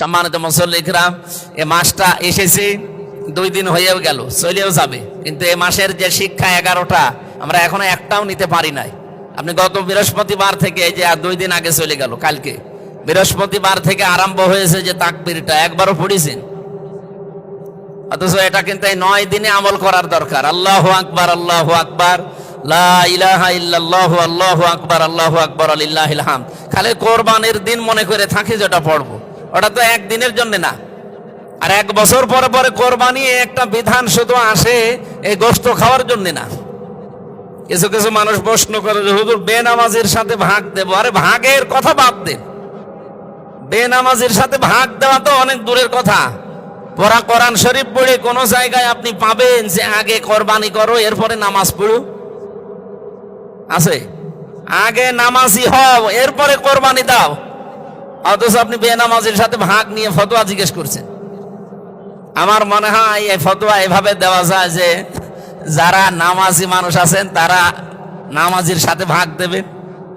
সম্মানিত মুসল্লিরা, এ মাসটা এসেছে, 2 দিন হয়েও গেল, চলেও যাবে, কিন্তু এ মাসের যে শিক্ষা 11টা আমরা এখনো একটাও নিতে পারি নাই। আপনি গত বৃহস্পতিবার থেকে, এই যে 2 দিন আগে চলে গেল, কালকে বৃহস্পতিবার থেকে আরম্ভ হয়েছে যে তাকবীরটা, একবারও পড়েছেন? অথচ এটা কিন্তু এই 9 দিনে আমল করার দরকার। আল্লাহু আকবার, আল্লাহু আকবার, লা ইলাহা ইল্লাল্লাহু, আল্লাহু আকবার, আল্লাহু আকবার, লিল্লাহিল হামদ। খালি কোরবানির দিন মনে করে থাকি যেটা পড়বো, ওটা তো একদিনের জন্য না। আর 1 বছর পরে পরে কোরবানি একটা বিধান শুধু আসে এই গোশত খাওয়ার জন্য না। কিছু কিছু মানুষ প্রশ্ন করে যে হুজুর বেনামাজির সাথে ভাগ দেবো। আরে ভাগের কথা বাদ দেন, বেনামাজির সাথে ভাগ দেওয়া তো অনেক দূরের কথা। পড়া কোরআন শরীফ পড়ে কোন জায়গায় আপনি পাবেন যে আগে কোরবানি করো এরপরে নামাজ পড়ো? আছে? আগে নামাজি হও এরপরে কোরবানি দাও। অথচ আপনি বেনামাজির সাথে ভাগ নিয়ে ফতোয়া জিজ্ঞেস করছেন। আমার মনে হয় এই ফতোয়া এভাবে দেওয়া যায় যে যারা নামাজি মানুষ আছেন তারা নামাজির সাথে ভাগ দেবেন,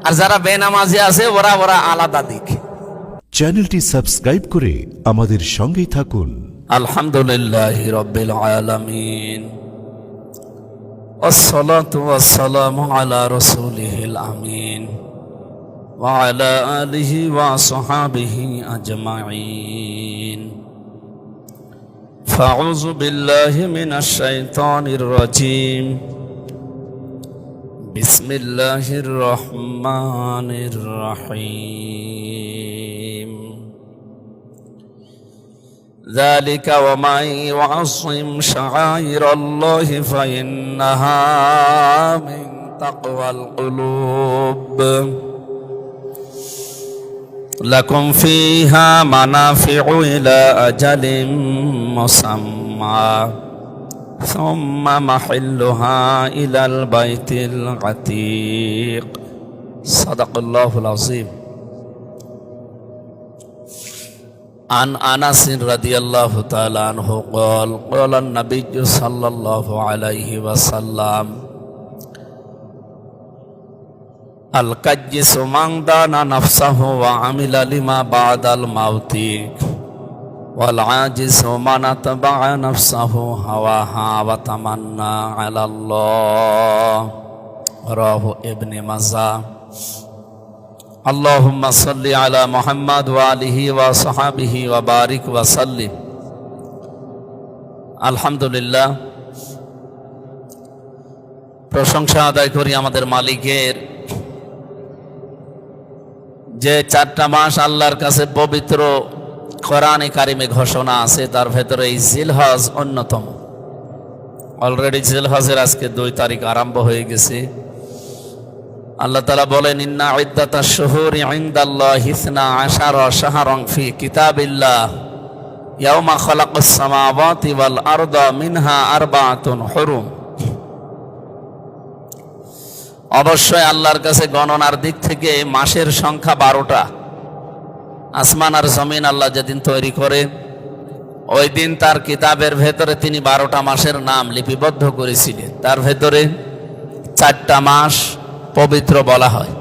আর যারা বেনামাজি আছে ওরা আলাদা দিক। চ্যানেলটি সাবস্ক্রাইব করে আমাদের সঙ্গেই থাকুন। আলহামদুলিল্লাহি রাব্বিল আলামিন, ওয়াসসালাতু ওয়াসসালামু আলা রাসূলিহিল আমিন ওয়া আলা আলিহি ওয়া সাহবিহি আজমাইন। ফাউযু বিল্লাহি মিনাশ শাইতানির রাজীম। বিসমিল্লাহির রহমানির রহিম। ذلك ومن يعصم شعائر الله فإنها من تقوى القلوب لكم فيها منافع إلى أجل مسمى ثم محلها إلى البيت العتيق صدق الله العظيم. عن أنس رضي الله تعالى عنه قال قال النبي صلى الله عليه وسلم القيس من دان نفسه وعمل لما بعد الموت والعاجز من اتبع نفسه هواها وتمنى على الله رواه ابن ماجه. আল্লাহুম্মা সাল্লি আলা মুহাম্মাদ ওয়া আলিহি ওয়া সাহবিহি ওয়া বারিক ওয়া সাল্লিম। আলহামদুলিল্লাহ, প্রশংসা আদায় করি আমাদের মালিকের, যে 4টা মাস আল্লাহর কাছে পবিত্র কোরআনে কারিমে ঘোষণা আছে, তার ভেতরে এই জিলহজ অন্যতম। অলরেডি জিলহজের আজকে 2 তারিখ আরম্ভ হয়ে গেছে। আল্লাহ তাআলা বলেন ইন্না ইদ্দাতাশ শুহুরি ইনদাল্লাহি 12 শাহরান ফি কিতাবিল্লাহ ইয়াওমা খালাকাস সামাওয়াতি ওয়াল আরদা মিনহা আরবাআতুন হুরুম। অবশ্যই আল্লাহর কাছে গণনার দিক থেকে মাসের সংখ্যা 12টা। আসমান আর জমিন আল্লাহ যেদিন তৈরি করে ওই দিন তার কিতাবের ভেতরে তিনি 12টা মাসের নাম লিপিবদ্ধ করেছিলেন। তার ভেতরে 4টা মাস পবিত্র বলা হয়।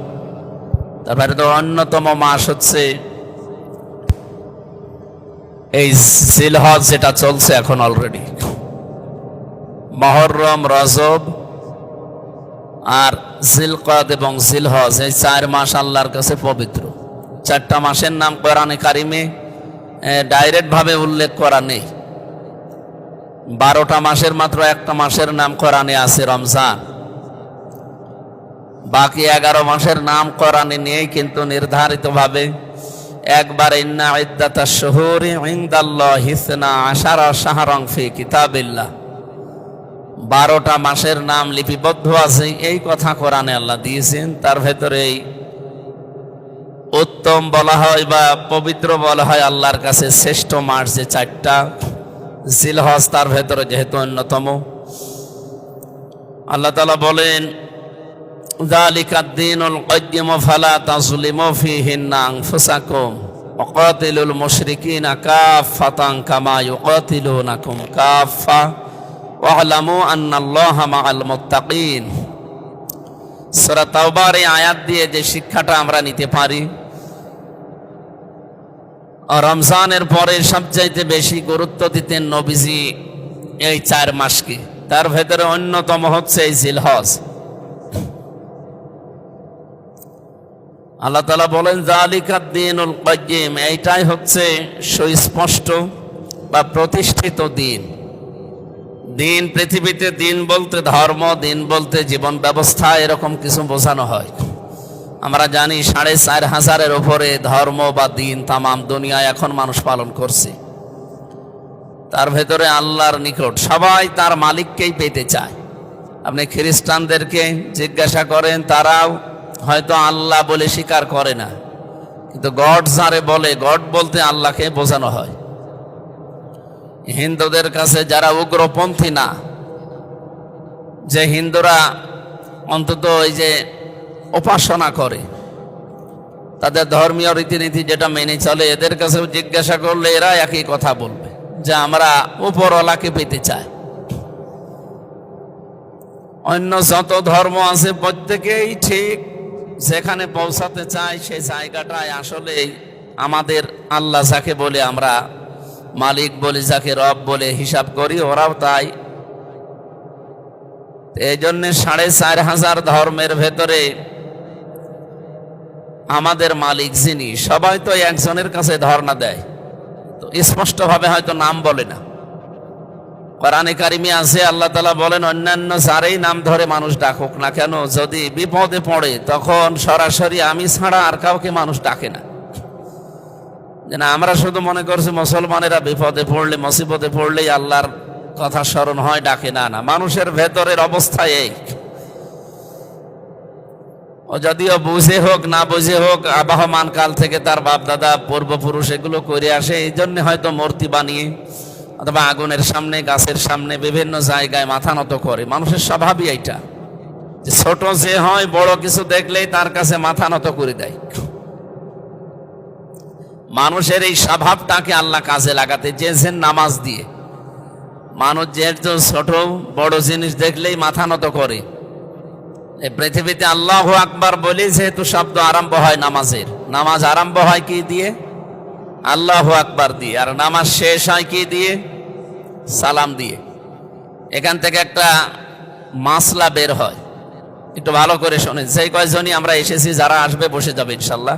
তারপরে তো অন্যতম মাস হচ্ছে এই জিলহজ, যেটা চলছে এখন অলরেডি। মুহররম, রজব আর জিলকদ এবং জিলহজ, এই 4 মাস আল্লাহর কাছে পবিত্র। 4টা মাসের নাম কোরআনে কারিমে ডাইরেক্ট ভাবে উল্লেখ করা নেই। 12টা মাসের মাত্র 1টা মাসের নাম কোরআনে আছে, রমজান। বাকি 11 মাসের নাম কোরআনে নেই, কিন্তু নির্ধারিত ভাবে একবার ইন্না ইদ্দাতাশ শুহুরি ইনদাল্লাহি 12 শাহরান ফি কিতাবিল্লাহ, 12টা মাসের নাম লিপিবদ্ধ আছে, এই কথা কোরআনে আল্লাহ দিয়েছেন। তার ভেতরে উত্তম বলা হয় বা পবিত্র বলা হয় আল্লাহর কাছে শ্রেষ্ঠ মাস যে 4টা, জিলহজ তার ভেতরে যেহেতু অন্যতম। আল্লাহ তাআলা বলেন যালিকাদ দীনুল কাইয়্যিম ফালা তাযলিমু ফীহিন্না আনফুসাকুম ওয়া কাতিলুল মুশরিকিনা কাফাতান কামা ইউকাতিলুনাকুম কাফা ওয়া'লামু আন্নাল্লাহা মা'আল মুত্তাকিন। সূরা তাওবার এই আয়াত দিয়ে যে শিক্ষাটা আমরা নিতে পারি, রমজানের পরে সবচাইতে বেশি গুরুত্ব দিতেন নবীজি এই 4 মাসকে। তার ভেতরে অন্যতম হচ্ছে এই জিলহজ। আল্লাহ তাআলা বলেন যালিকাদ দীনুল কাইয়্যিম, এইটাই হচ্ছে সুস্পষ্ট বা প্রতিষ্ঠিত দিন। দিন পৃথিবীতে দিন বলতে ধর্ম, দিন বলতে জীবন ব্যবস্থা, এরকম কিছু বোঝানো হয়। আমরা জানি 4,500-এর উপরে ধর্ম বা দিন তামাম দুনিয়ায় এখন মানুষ পালন করছে। তার ভেতরে আল্লাহর নিকট সবাই তার মালিককেই পেতে চায়। আপনি খ্রিস্টানদেরকে জিজ্ঞাসা করেন, তারাও হয়তো আল্লাহ বলে স্বীকার করে না, কিন্তু গড যারে বলে, গড বলতে আল্লাহকে বোঝানো হয়। হিন্দুদের কাছে যারা উগ্রপন্থী না, যে হিন্দুরা অন্তত এই যে উপাসনা করে, তাদের ধর্মীয় রীতিনীতি যেটা মেনে চলে, এদের কাছেও জিজ্ঞাসা করলে এরা একই কথা বলবে যে আমরা উপরওয়ালাকে পেতে চাই। অন্য যত ধর্ম আছে প্রত্যেকেই ঠিক যেখানে পৌঁছাতে চায় সেই জায়গাটায় আসলে আমাদের আল্লাহ যাকে বলে আমরা মালিক বলি, যাকে রব বলে হিসাব করি, ওরাও তাই। এই জন্য 4,500 ধর্মের ভেতরে আমাদের মালিক যিনি, সবাই তো একজনের কাছে ধর্ণা দেয়, তো স্পষ্টভাবে হয়তো নাম বলে না। কোরআনে কারিমে আছে আল্লাহ তাআলা বলেন, অন্যান্য যারই নাম ধরে মানুষ ডাকুক না কেন, যদি বিপদে পড়ে তখন সরাসরি আমি ছাড়া আর কাউকে মানুষ ডাকে না। যেন আমরা শুধু মনে করছি মুসলমানেরা বিপদে পড়লে, মুসিবতে পড়লেই আল্লাহর কথা স্মরণ হয়, ডাকে না। না, মানুষের ভেতরের অবস্থা এই। ও যদিও বুঝে হোক না বুঝে হোক, আবহমান কাল থেকে তার বাপ দাদা পূর্বপুরুষ এগুলো করে আসে, এই জন্য হয়তো মূর্তি বানিয়ে অথবা আগুনের সামনে, গাছের সামনে, বিভিন্ন জায়গায় মাথা নত করে। মানুষের স্বভাবই এইটা, যে ছোট যে হয়, বড় কিছু দেখলেই তার কাছে মাথা নত করে দেয়। মানুষের এই স্বভাবটাকে আল্লাহ কাজে লাগাতে চেয়েছেন নামাজ দিয়ে। মানুষ যেহেতু ছোট বড় জিনিস দেখলেই মাথা নত করে, এই পৃথিবীতে আল্লাহু আকবার বলে যেহেতু শব্দ আরম্ভ হয় নামাজের, নামাজ আরম্ভ হয় কি দিয়ে? আল্লাহু আকবার দিয়ে। আর নামাজ শেষ হয় কি দিয়ে? সালাম দিয়ে। এখান থেকে একটা মাসলা বের হয়, একটু ভালো করে শোনেন। সেই কয়জনই আমরা এসেছি, যারা আসবে বসে যাবে ইনশাল্লাহ।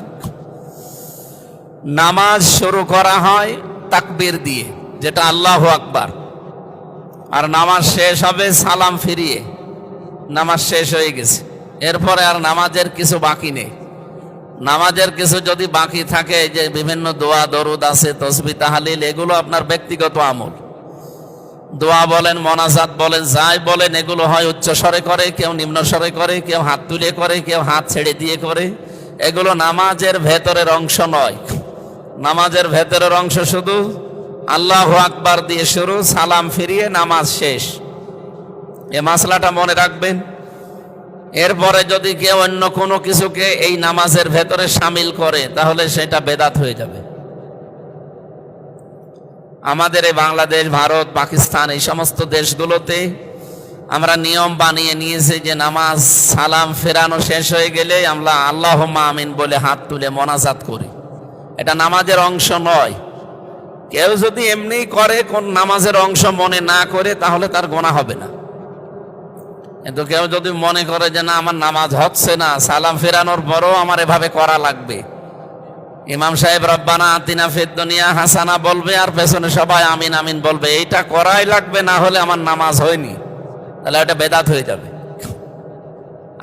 নামাজ শুরু করা হয় তাকবীর দিয়ে, যেটা আল্লাহু আকবার, আর নামাজ শেষ হবে সালাম ফিরিয়ে। নামাজ শেষ হয়ে গেছে, এরপরে আর নামাজের কিছু বাকি নেই। নামাজের কিছু যদি বাকি থাকে, যে বিভিন্ন দোয়া দরুদ আছে, তসবিহ তাহলিল, এগুলো আপনার ব্যক্তিগত আমল। দোয়া বলেন, মোনাজাত বলেন, যাই বলেন, এগুলো হয় উচ্চ স্বরে করে, কেউ নিম্ন স্বরে করে, কেউ হাত তুলে করে, কেউ হাত ছেড়ে দিয়ে করে। এগুলো নামাজের ভেতরের অংশ নয়। নামাজের ভেতরের অংশ শুধু আল্লাহু আকবার দিয়ে শুরু, সালাম ফিরিয়ে নামাজ শেষ। এ মাসলাটা মনে রাখবেন। এরপরে যদি কেউ অন্য কোনো কিছুকে এই নামাজের ভেতরে শামিল করে, তাহলে সেটা বেদাত হয়ে যাবে। আমাদের এই বাংলাদেশ, ভারত, পাকিস্তান, এই সমস্ত দেশগুলোতে আমরা নিয়ম বানিয়ে নিয়েছি যে নামাজ সালাম ফেরানো শেষ হয়ে গেলে আমরা আল্লাহুম্মা আমিন বলে হাত তুলে মোনাজাত করি। এটা নামাজের অংশ নয়। কেউ যদি এমনি করে, কোন নামাজের অংশ মনে না করে, তাহলে তার গুনাহ হবে না। কিন্তু কেউ যদি মনে করে যে না, আমার নামাজ হচ্ছে না, সালাম ফেরানোর পরও আমার এভাবে করা লাগবে, ইমাম সাহেব রব্বানা আতিনা ফিদ দুনিয়া হাসানা বলবে আর পেছনে সবাই আমিন আমিন বলবে, এইটা করাই লাগবে, না হলে আমার নামাজ হয়নি, তাহলে এটা বেদাত হয়ে যাবে।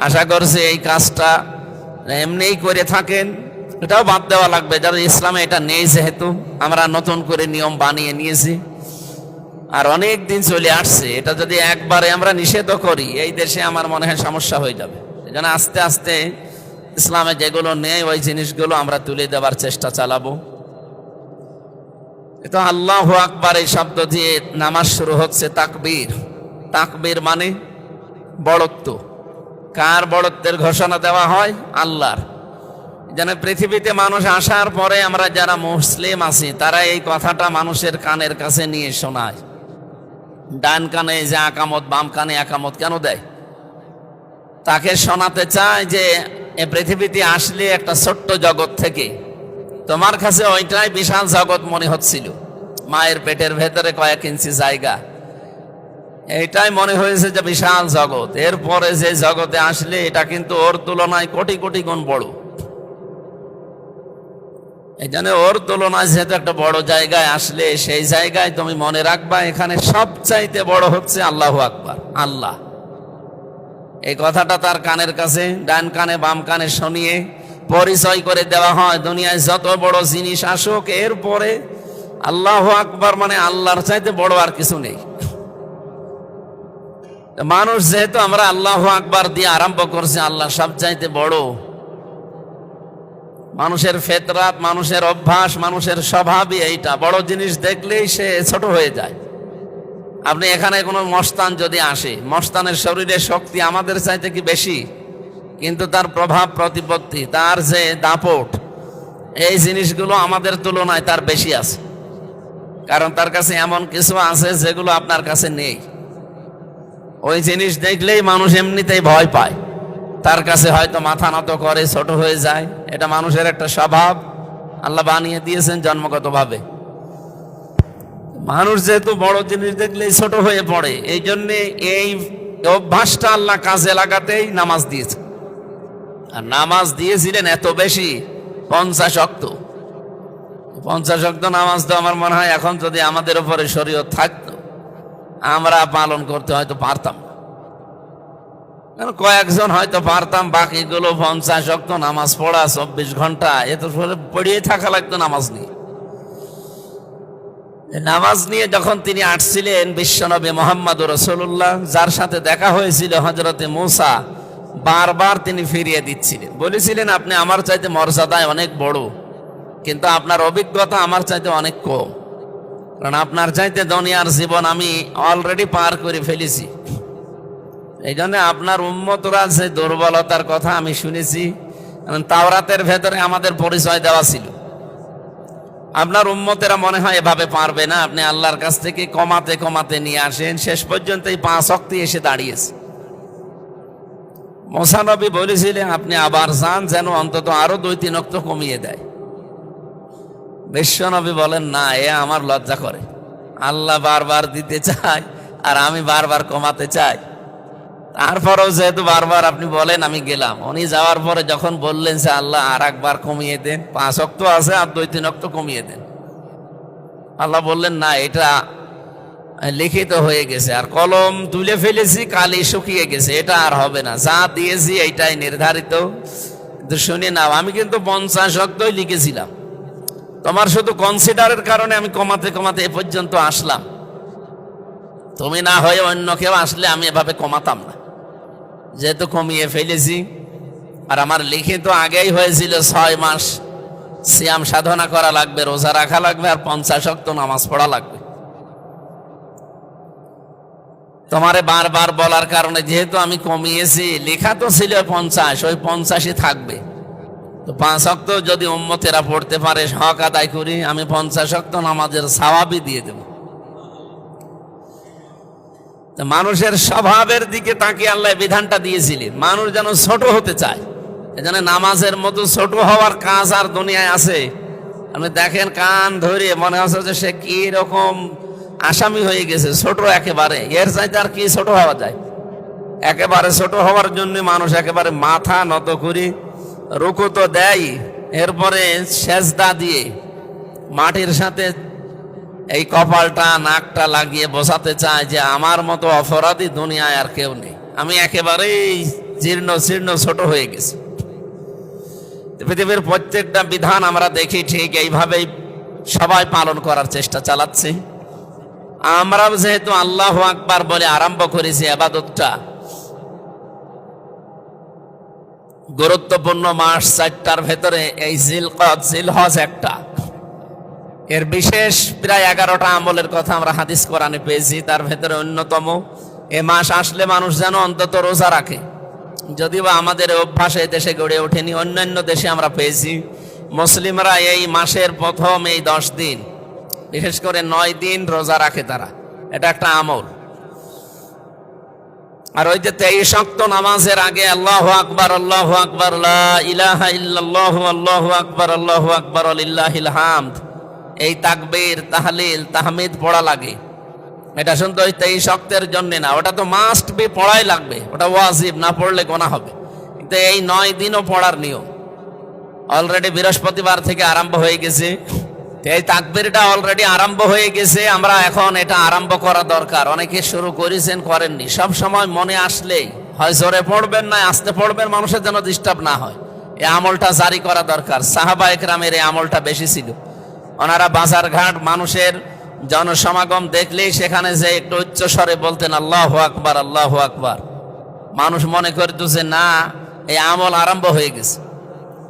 আশা করছি এই কাজটা এমনিই করে থাকেন, এটাও বাদ দেওয়া লাগবে। যারা ইসলামে এটা নেই, যেহেতু আমরা নতুন করে নিয়ম বানিয়ে নিয়েছি আর অনেক দিন চলে আসছে, এটা যদি একবারে আমরা নিষেধ করি, এই দেশে আমার মনে হয় সমস্যা হয়ে যাবে। এই জন্য আস্তে আস্তে ইসলামে যেগুলো নেই ওই জিনিসগুলো আমরা তুলে দেওয়ার চেষ্টা চালাবো। তো আল্লাহু আকবার এই শব্দ দিয়ে নামাজ শুরু হচ্ছে। তাকবীর, তাকবীর মানে বড়ত্ব। কার বড়ত্বের ঘোষণা দেওয়া হয়? আল্লাহর। যেন পৃথিবীতে মানুষ আসার পরে আমরা যারা মুসলিম আছি, তারা এই কথাটা মানুষের কানের কাছে নিয়ে শোনায়। ডান কানে যে আকামত, বাম কানে আকামত কেন দেয়? তাকে শোনাতে চায় যে এ পৃথিবীতে আসলে একটা ছোট্ট জগৎ থেকে তোমার কাছে ওইটাই বিশাল জগৎ মনে হচ্ছিল, মায়ের পেটের ভেতরে কয়েক ইঞ্চি জায়গা, এইটাই মনে হয়েছে যে বিশাল জগৎ। এরপরে যে জগতে আসলে এটা কিন্তু ওর তুলনায় কোটি কোটি গুণ বড়। এই জন্য ওর তুলনায় যেহেতু একটা বড় জায়গায় আসলে, সেই জায়গায় তুমি মনে রাখবা এখানে সবচাইতে বড় হচ্ছে আল্লাহু আকবার, আল্লাহ। এই কথাটা তার কানের কাছে, ডান কানে বাম কানে শুনিয়ে পরিচয় করে দেওয়া হয়, দুনিয়ায় যত বড় জিনিস আসুক এরপরে আল্লাহু আকবার মানে আল্লাহর চাইতে বড় আর কিছু নেই। মানুষ যেহেতু আমরা আল্লাহু আকবার দিয়ে আরম্ভ করছি, আল্লাহ সবচাইতে বড়। মানুষের ফেতরাত, মানুষের অভ্যাস, মানুষের স্বভাবই এইটা, বড় জিনিস দেখলেই সে ছোট হয়ে যায়। আপনি এখানে কোনো মস্তান যদি আসে, মস্তানের শরীরের শক্তি আমাদের চাইতে কি বেশি, কিন্তু তার প্রভাব প্রতিপত্তি, তার যে দাপট, এই জিনিসগুলো আমাদের তুলনায় তার বেশি আছে। কারণ তার কাছে এমন কিছু আছে যেগুলো আপনার কাছে নেই। ওই জিনিস দেখলেই মানুষ এমনিতেই ভয় পায়, তার কাছে হয়তো মাথা নত করে, ছোট হয়ে যায়। এটা মানুষের একটা স্বভাব, আল্লাহ বানিয়ে দিয়েছেন জন্মগতভাবে। মানুষ যেহেতু বড় জিনিস দেখলেই ছোট হয়ে পড়ে, এই জন্যে এই অভ্যাসটা আল্লাহ কাজে লাগাতেই নামাজ দিয়েছে। আর নামাজ দিয়েছিলেন এত বেশি, 50 ওয়াক্ত। 50 ওয়াক্ত নামাজ তো আমার মনে হয় এখন যদি আমাদের উপরে শরীয়ত থাকতো, আমরা পালন করতে হয়তো পারতাম না। কয়েকজন হয়তো পারতাম, বাকিগুলো 50 ওয়াক্ত নামাজ পড়া 24 ঘন্টা, এত পড়িয়ে থাকা লাগতো নামাজ নিয়ে। নামাজ নিয়ে যখন তিনি আসছিলেন, বিশ্বনবী মুহাম্মদুর রাসূলুল্লাহ, যার সাথে দেখা হয়েছিল হযরতে মূসা, বারবার তিনি ফিরিয়ে দিচ্ছিলেন, বলেছিলেন আপনি আমার চাইতে মর্যাদায় অনেক বড়, কিন্তু আপনার অভিজ্ঞতা আমার চাইতে অনেক কম, কারণ আপনার চাইতে দুনিয়ার জীবন আমি অলরেডি পার করে ফেলেছি। এই জন্য আপনার উম্মতরা যে দুর্বলতার কথা আমি শুনেছি, তাওরাতের ভেতরে আমাদের পরিচয় দেওয়া ছিল। আপনার উম্মতেরা মনে হয় এভাবে পারবে না, আপনি আল্লাহর কাছ থেকে কমাতে কমাতে নিয়ে আসেন, শেষ পর্যন্ত এই 5 ওয়াক্ত এসে দাঁড়িয়েছে। মুসা নবী বলেছিলেন আপনি আবার যান, যেন অন্তত আরো 2-3 ওয়াক্ত কমিয়ে দেয়। বিশ্ব নবী বলেন না, এ আমার লজ্জা করে, আল্লাহ বারবার দিতে চায় আর আমি বারবার কমাতে চাই। তারপরেও যেহেতু বারবার আপনি বলেন, আমি গেলাম। উনি যাওয়ার পরে যখন বললেন যে আল্লাহ আর একবার কমিয়ে দেন, 5 ওয়াক্ত আছে আর 2-3 ওয়াক্ত কমিয়ে দেন, আল্লাহ বললেন না, এটা লিখিত হয়ে গেছে, আর কলম তুলে ফেলেছি, কালি শুকিয়ে গেছে, এটা আর হবে না, যা দিয়েছি এইটাই নির্ধারিত। শুনে নাও, আমি কিন্তু 50 ওয়াক্তই লিখেছিলাম, তোমার শুধু কনসিডারের কারণে আমি কমাতে কমাতে এ পর্যন্ত আসলাম। তুমি না হয়ে অন্য কেউ আসলে আমি এভাবে কমাতাম না, যেহেতু কমিয়ে ফেলেছি। আর আমার লিখিত আগেই হয়েছিল 6 মাস সিয়াম সাধনা করা লাগবে, রোজা রাখা লাগবে, আর 50 ওয়াক্ত নামাজ পড়া লাগবে। তোমারে বারবার বলার কারণে যেহেতু আমি কমিয়েছি, লেখা তো ছিল 50, ওই 50ই থাকবে। তো 5 ওয়াক্ত যদি উম্মতেরা পড়তে পারে, হক আদায় করি, আমি 50 ওয়াক্ত নামাজের সওয়াবই দিয়ে দেব। মানুষের স্বভাবের দিকে তাকিয়ে আল্লাহ বিধানটা দিয়েছিলেন, মানুষ যেন ছোট হতে চায়। এজন্য নামাজের মতো ছোট হওয়ার কাজ আর দুনিয়ায় আছে? আপনি দেখেন, কান ধরে মনে হচ্ছে যে সে কি রকম আসামি হয়ে গেছে, ছোট একেবারে। এর চাইতে আর কি ছোট হওয়া যায়? একেবারে ছোট হওয়ার জন্য মানুষ একেবারে মাথা নত করে রুকু তো দেয়, এরপরে সেজদা দিয়ে মাটির সাথে এই কপালটা নাকটা লাগিয়ে বসাতে চায় যে আমার মতো অপরাধী দুনিয়ায় আর কেউ নেই, আমি একেবারেই জীর্ণ শীর্ণ ছোট হয়ে গেছি। পৃথিবীর প্রত্যেকটা বিধান আমরা দেখি ঠিক এইভাবেই সবাই পালন করার চেষ্টা চালাচ্ছে। আমরা যেহেতু আল্লাহু আকবার বলে আরম্ভ করেছি ইবাদতটা, গুরুত্বপূর্ণ মাস 4টার ভেতরে এই জিলহজ একটা, এর বিশেষ প্রায় 11টা আমলের কথা আমরা হাদিস কোরআনে পেয়েছি। তার ভেতরে অন্যতম, এ মাস আসলে মানুষ যেন অন্তত রোজা রাখে। যদিও আমাদের অভ্যাসে দেশে গড়ে ওঠেনি, অন্যান্য দেশে আমরা পেয়েছি মুসলিমরা এই মাসের প্রথম এই 10 দিন, বিশেষ করে 9 দিন রোজা রাখে তারা। এটা একটা আমল। আর ওই যে 23 ওয়াক্ত নামাজের আগে আল্লাহু আকবার আল্লাহু আকবার লা ইলাহা ইল্লাল্লাহু আল্লাহু আকবার আল্লাহু আকবার লিল্লাহিল হামদ, এই তাকবীর তাহলিল তাহমিদ পড়া লাগে। এটা শুনতে ওই 23 ওয়াক্তের জন্য না, ওটা তো মাস্ট বি পড়াই লাগবে, ওটা ওয়াজিব, না পড়লে গোনা হবে। কিন্তু এই 9 দিনও পড়ার নিয়ম অলরেডি বৃহস্পতিবার থেকে আরম্ভ হয়ে গেছে। এই তাকবীরটা অলরেডি আরম্ভ হয়ে গেছে, আমরা এখন এটা আরম্ভ করা দরকার। অনেকে শুরু করেছেন, করেননি। সব সময় মনে আসলেই হয় জোরে পড়বেন না আস্তে পড়বেন, মানুষের যেন ডিস্টার্ব না হয়, এই আমলটা জারি করা দরকার। সাহাবা একরামের এই আমলটা বেশি ছিল। ওনারা বাজার ঘাট মানুষের জনসমাগম দেখলেই সেখানে যে একটু উচ্চ স্বরে বলতেন আল্লাহু আকবার আল্লাহু আকবার। মানুষ মনে করতেছে না এই আমল আরম্ভ হয়ে গেছে।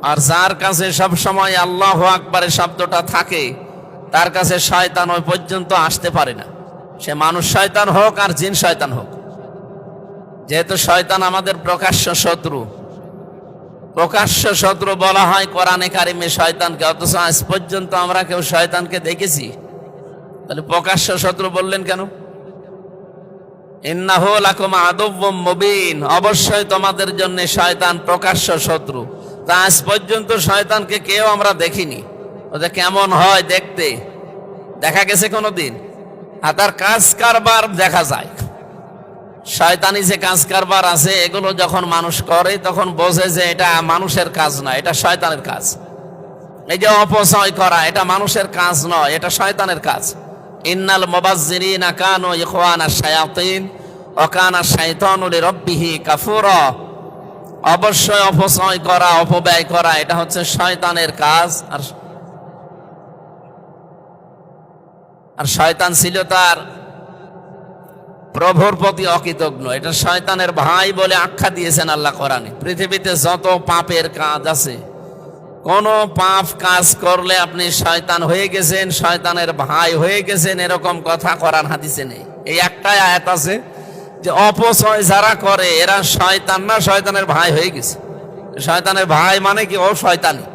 আর যার কাছে সব সময় আল্লাহু আকবারের শব্দটা থাকে তার কাছে শয়তান ওই পর্যন্ত আসতে পারে না, সে মানুষ শয়তান হোক আর জিন শয়তান হোক। যেহেতু শয়তান আমাদের প্রকাশ্য শত্রু, প্রকাশ্য শত্রু বলা হয় কোরআনে কারিমে শয়তানকে, অথচ আজ পর্যন্ত আমরা কেউ শয়তানকে দেখেছি? তাহলে প্রকাশ্য শত্রু বললেন কেন? ইন্নাহু লাকুম আদুউম মুবিন, অবশ্যই তোমাদের জন্য শয়তান প্রকাশ্য শত্রু। তা আজ পর্যন্ত শয়তানকে কেউ আমরা দেখিনি। ওটা কেমন হয় দেখতে দেখা গেছে কোনোদিন? আর তার কাজ কারবার দেখা যায়। শয়তানি যে কাজ কারবার আছে এগুলো যখন মানুষ করে তখন বোঝে যে এটা মানুষের কাজ না, এটা শয়তানের কাজ। এই যে অপচয় করা, এটা মানুষের কাজ নয়, এটা শয়তানের কাজ। ইন্নাল মুবাজ্জিরিনা কানু ইখওয়ানাশ শায়াতিন ওয়া কানা শাইতানু লিরাব্বিহি কাফুরা। অবশ্যই অপচয় করা, অপব্যয় করা, এটা হচ্ছে শয়তানের কাজ। আর শয়তান ছিল তার প্রভুর প্রতি অকৃতজ্ঞ। এটা শয়তানের ভাই বলে আখ্যা দিয়েছেন আল্লাহ কোরআনে। পৃথিবীতে যত পাপের কাজ আছে, কোন পাপ কাজ করলে আপনি শয়তান হয়ে গেছেন, শয়তানের ভাই হয়ে গেছেন, এরকম কথা কোরআন হাদিসে নেই। এই একটাই আয়াত আছে যে অপচয় যারা করে এরা শয়তান না, শয়তানের ভাই হয়ে গেছে। শয়তানের ভাই মানে কি? ও শয়তানি।